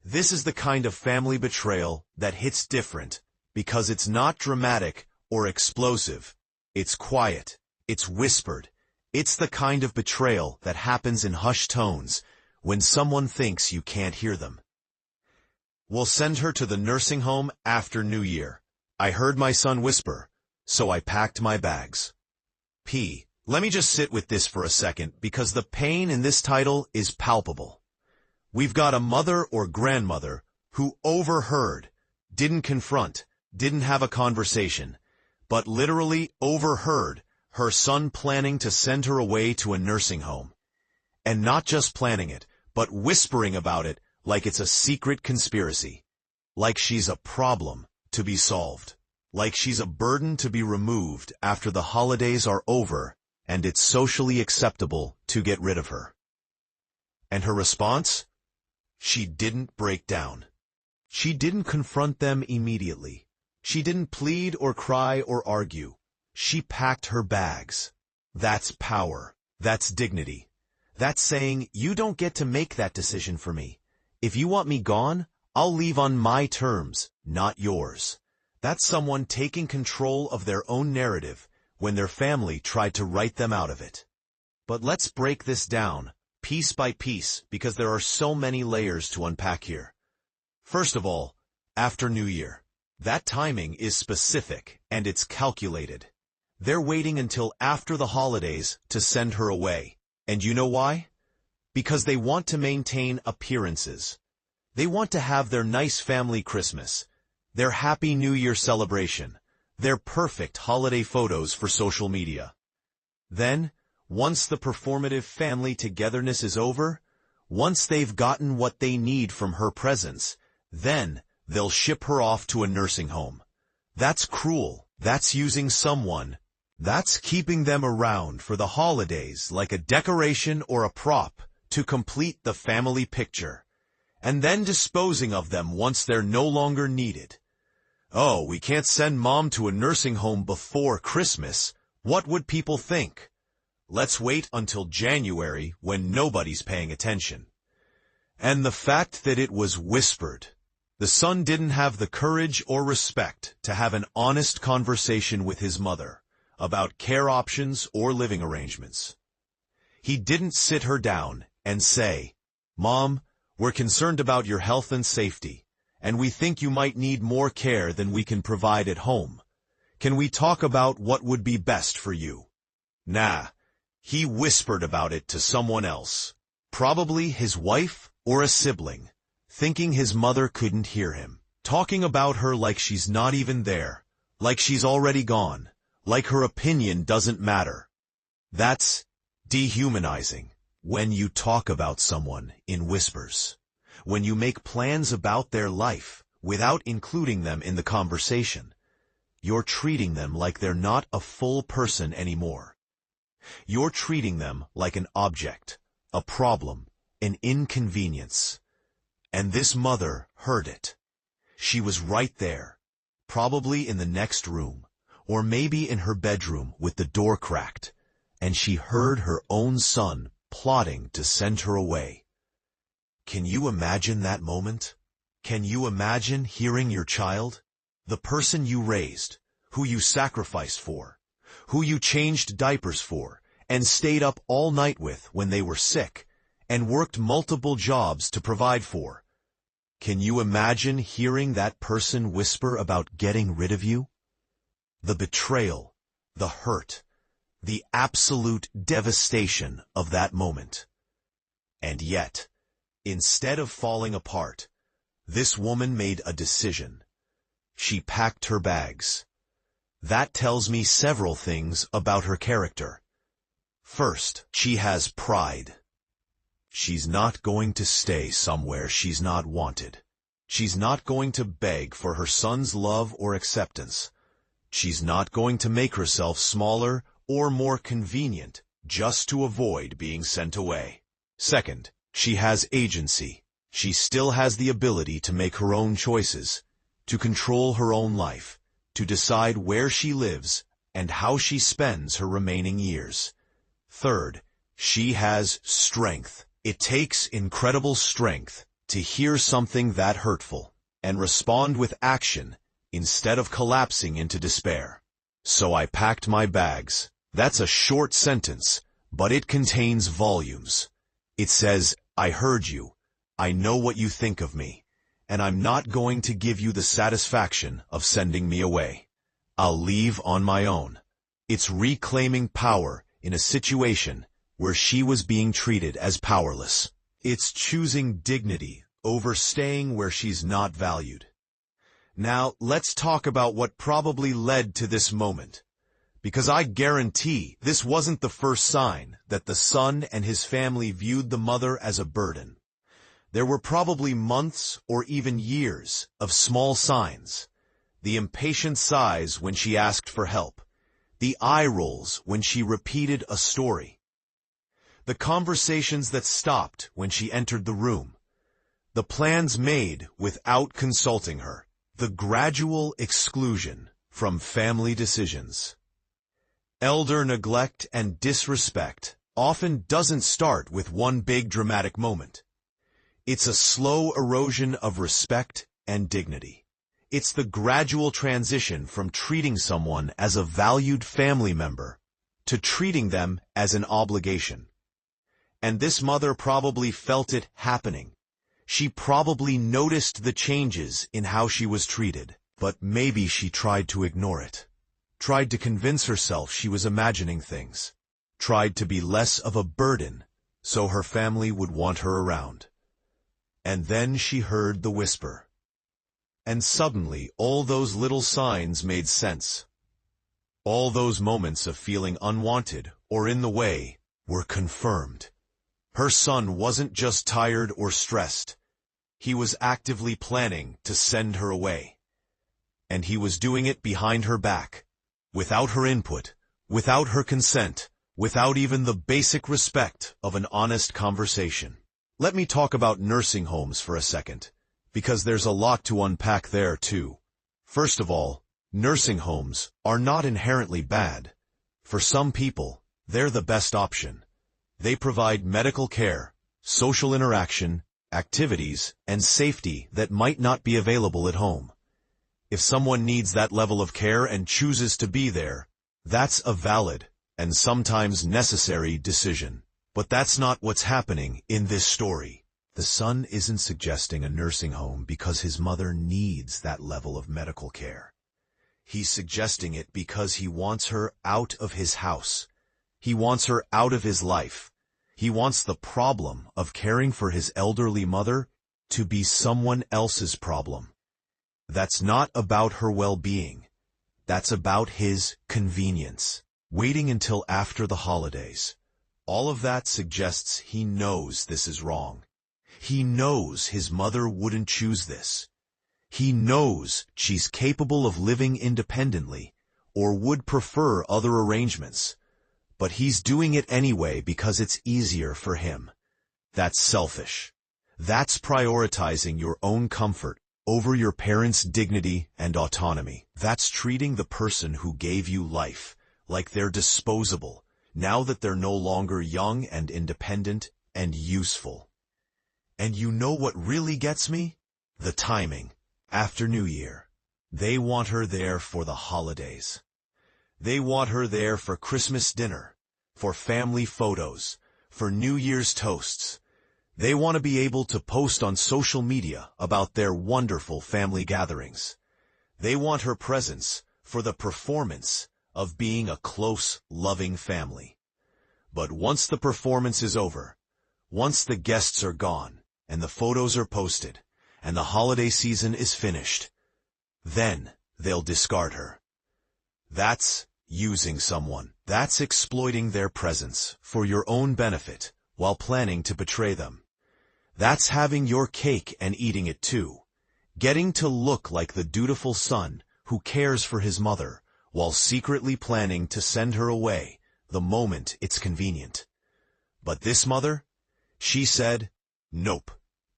This is the kind of family betrayal that hits different because it's not dramatic or explosive. It's quiet. It's whispered. It's the kind of betrayal that happens in hushed tones when someone thinks you can't hear them. We'll send her to the nursing home after New Year. I heard my son whisper, so I packed my bags. P. Let me just sit with this for a second because the pain in this title is palpable. We've got a mother or grandmother who overheard, didn't confront, didn't have a conversation, but literally overheard her son planning to send her away to a nursing home. And not just planning it, but whispering about it like it's a secret conspiracy. Like she's a problem to be solved. Like she's a burden to be removed after the holidays are over and it's socially acceptable to get rid of her. And her response? She didn't break down. She didn't confront them immediately. She didn't plead or cry or argue. She packed her bags. That's power. That's dignity. That's saying, you don't get to make that decision for me. If you want me gone, I'll leave on my terms, not yours. That's someone taking control of their own narrative when their family tried to write them out of it. But let's break this down, piece by piece, because there are so many layers to unpack here. First of all, after New Year. That timing is specific and it's calculated. They're waiting until after the holidays to send her away. And you know why? because they want to maintain appearances. They want to have their nice family Christmas, their happy New Year celebration, their perfect holiday photos for social media. Then, once the performative family togetherness is over, once they've gotten what they need from her presence, then they'll ship her off to a nursing home. That's cruel. That's using someone. That's keeping them around for the holidays like a decoration or a prop to complete the family picture, and then disposing of them once they're no longer needed. Oh, we can't send Mom to a nursing home before Christmas. What would people think? Let's wait until January when nobody's paying attention. And the fact that it was whispered. The son didn't have the courage or respect to have an honest conversation with his mother about care options or living arrangements. He didn't sit her down and say, "Mom, we're concerned about your health and safety, and we think you might need more care than we can provide at home. Can we talk about what would be best for you?" Nah, he whispered about it to someone else, probably his wife or a sibling, thinking his mother couldn't hear him, talking about her like she's not even there, like she's already gone, like her opinion doesn't matter. That's dehumanizing. When you talk about someone in whispers, when you make plans about their life without including them in the conversation, you're treating them like they're not a full person anymore. You're treating them like an object, a problem, an inconvenience. And this mother heard it. She was right there, probably in the next room, or maybe in her bedroom with the door cracked, and she heard her own son plotting to send her away. Can you imagine that moment? Can you imagine hearing your child, the person you raised, who you sacrificed for, who you changed diapers for, and stayed up all night with when they were sick, and worked multiple jobs to provide for? Can you imagine hearing that person whisper about getting rid of you? The betrayal, the hurt, the absolute devastation of that moment. And yet, instead of falling apart, this woman made a decision. She packed her bags. That tells me several things about her character. First, she has pride. She's not going to stay somewhere she's not wanted. She's not going to beg for her son's love or acceptance. She's not going to make herself smaller or more convenient just to avoid being sent away. Second, she has agency. She still has the ability to make her own choices, to control her own life, to decide where she lives and how she spends her remaining years. Third, she has strength. It takes incredible strength to hear something that hurtful and respond with action instead of collapsing into despair. So I packed my bags. That's a short sentence, but it contains volumes. It says, I heard you. I know what you think of me, and I'm not going to give you the satisfaction of sending me away. I'll leave on my own. It's reclaiming power in a situation where she was being treated as powerless. It's choosing dignity over staying where she's not valued. Now, let's talk about what probably led to this moment. Because I guarantee this wasn't the first sign that the son and his family viewed the mother as a burden. There were probably months or even years of small signs. The impatient sighs when she asked for help. The eye rolls when she repeated a story. The conversations that stopped when she entered the room. The plans made without consulting her. The gradual exclusion from family decisions. Elder neglect and disrespect often doesn't start with one big dramatic moment. It's a slow erosion of respect and dignity. It's the gradual transition from treating someone as a valued family member to treating them as an obligation. And this mother probably felt it happening. She probably noticed the changes in how she was treated, but maybe she tried to ignore it. Tried to convince herself she was imagining things. Tried to be less of a burden so her family would want her around. And then she heard the whisper. And suddenly all those little signs made sense. All those moments of feeling unwanted or in the way were confirmed. Her son wasn't just tired or stressed. He was actively planning to send her away. And he was doing it behind her back, without her input, without her consent, without even the basic respect of an honest conversation. Let me talk about nursing homes for a second, because there's a lot to unpack there too. First of all, nursing homes are not inherently bad. For some people, they're the best option. They provide medical care, social interaction, activities, and safety that might not be available at home. If someone needs that level of care and chooses to be there, that's a valid and sometimes necessary decision. But that's not what's happening in this story. The son isn't suggesting a nursing home because his mother needs that level of medical care. He's suggesting it because he wants her out of his house. He wants her out of his life. He wants the problem of caring for his elderly mother to be someone else's problem. That's not about her well-being. That's about his convenience. Waiting until after the holidays. All of that suggests he knows this is wrong. He knows his mother wouldn't choose this. He knows she's capable of living independently or would prefer other arrangements. But he's doing it anyway because it's easier for him. That's selfish. That's prioritizing your own comfort over your parents' dignity and autonomy. That's treating the person who gave you life like they're disposable, now that they're no longer young and independent and useful. And you know what really gets me? The timing. After New Year. They want her there for the holidays. They want her there for Christmas dinner, for family photos, for New Year's toasts. They want to be able to post on social media about their wonderful family gatherings. They want her presence for the performance of being a close, loving family. But once the performance is over, once the guests are gone, and the photos are posted, and the holiday season is finished, then they'll discard her. That's using someone. That's exploiting their presence for your own benefit while planning to betray them. That's having your cake and eating it too. Getting to look like the dutiful son who cares for his mother while secretly planning to send her away the moment it's convenient. But this mother, she said, nope,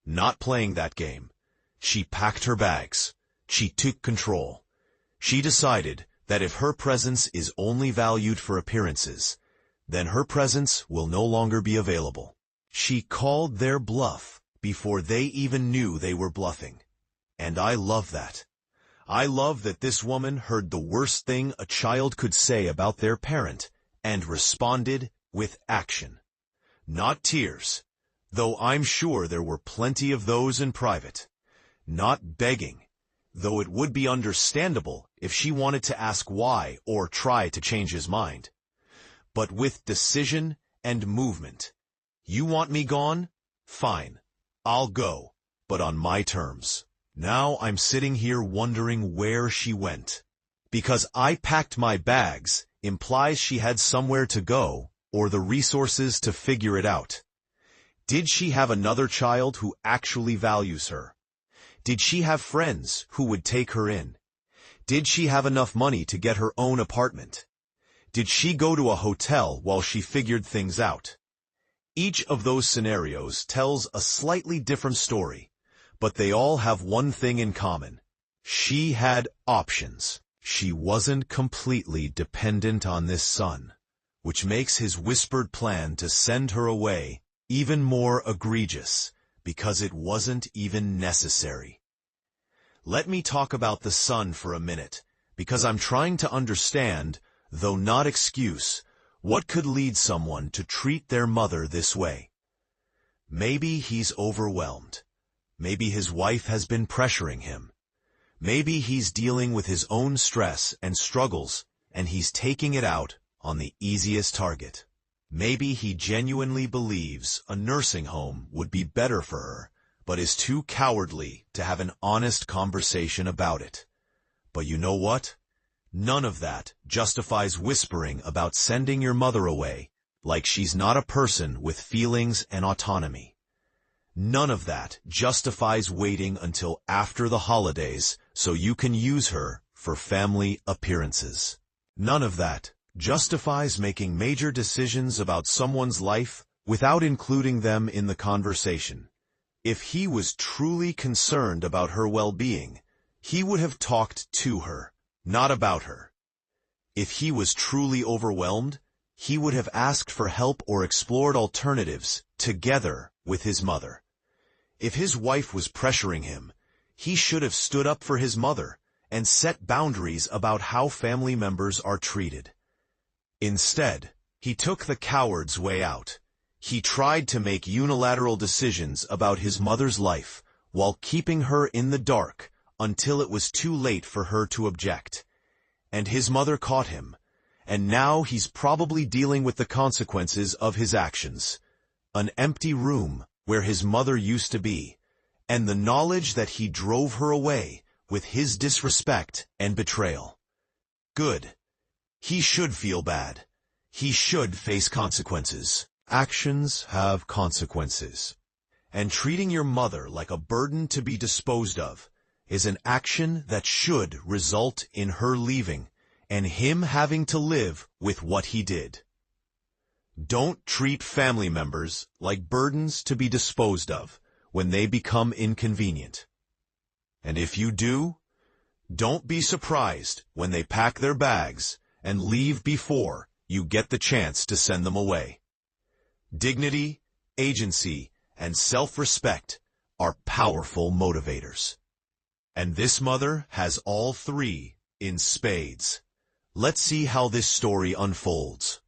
not playing that game. She packed her bags. She took control. She decided that if her presence is only valued for appearances, then her presence will no longer be available. She called their bluff before they even knew they were bluffing. And I love that. I love that this woman heard the worst thing a child could say about their parent and responded with action. Not tears, though I'm sure there were plenty of those in private. Not begging, though it would be understandable if she wanted to ask why or try to change his mind. But with decision and movement. You want me gone? Fine. I'll go, but on my terms. Now I'm sitting here wondering where she went. Because I packed my bags implies she had somewhere to go or the resources to figure it out. Did she have another child who actually values her? Did she have friends who would take her in? Did she have enough money to get her own apartment? Did she go to a hotel while she figured things out? Each of those scenarios tells a slightly different story, but they all have one thing in common. She had options. She wasn't completely dependent on this son, which makes his whispered plan to send her away even more egregious, because it wasn't even necessary. Let me talk about the son for a minute, because I'm trying to understand, though not excuse, what could lead someone to treat their mother this way. Maybe he's overwhelmed. Maybe his wife has been pressuring him. Maybe he's dealing with his own stress and struggles, and he's taking it out on the easiest target. Maybe he genuinely believes a nursing home would be better for her, but is too cowardly to have an honest conversation about it. But you know what? None of that justifies whispering about sending your mother away, like she's not a person with feelings and autonomy. None of that justifies waiting until after the holidays so you can use her for family appearances. None of that justifies making major decisions about someone's life without including them in the conversation. If he was truly concerned about her well-being, he would have talked to her, not about her. If he was truly overwhelmed, he would have asked for help or explored alternatives together with his mother. If his wife was pressuring him, he should have stood up for his mother and set boundaries about how family members are treated. Instead, he took the coward's way out. He tried to make unilateral decisions about his mother's life while keeping her in the dark until it was too late for her to object. And his mother caught him, and now he's probably dealing with the consequences of his actions. An empty room where his mother used to be, and the knowledge that he drove her away with his disrespect and betrayal. Good. He should feel bad. He should face consequences. Actions have consequences. And treating your mother like a burden to be disposed of is an action that should result in her leaving and him having to live with what he did. Don't treat family members like burdens to be disposed of when they become inconvenient. And if you do, don't be surprised when they pack their bags and leave before you get the chance to send them away. Dignity, agency, and self-respect are powerful motivators. And this mother has all three in spades. Let's see how this story unfolds.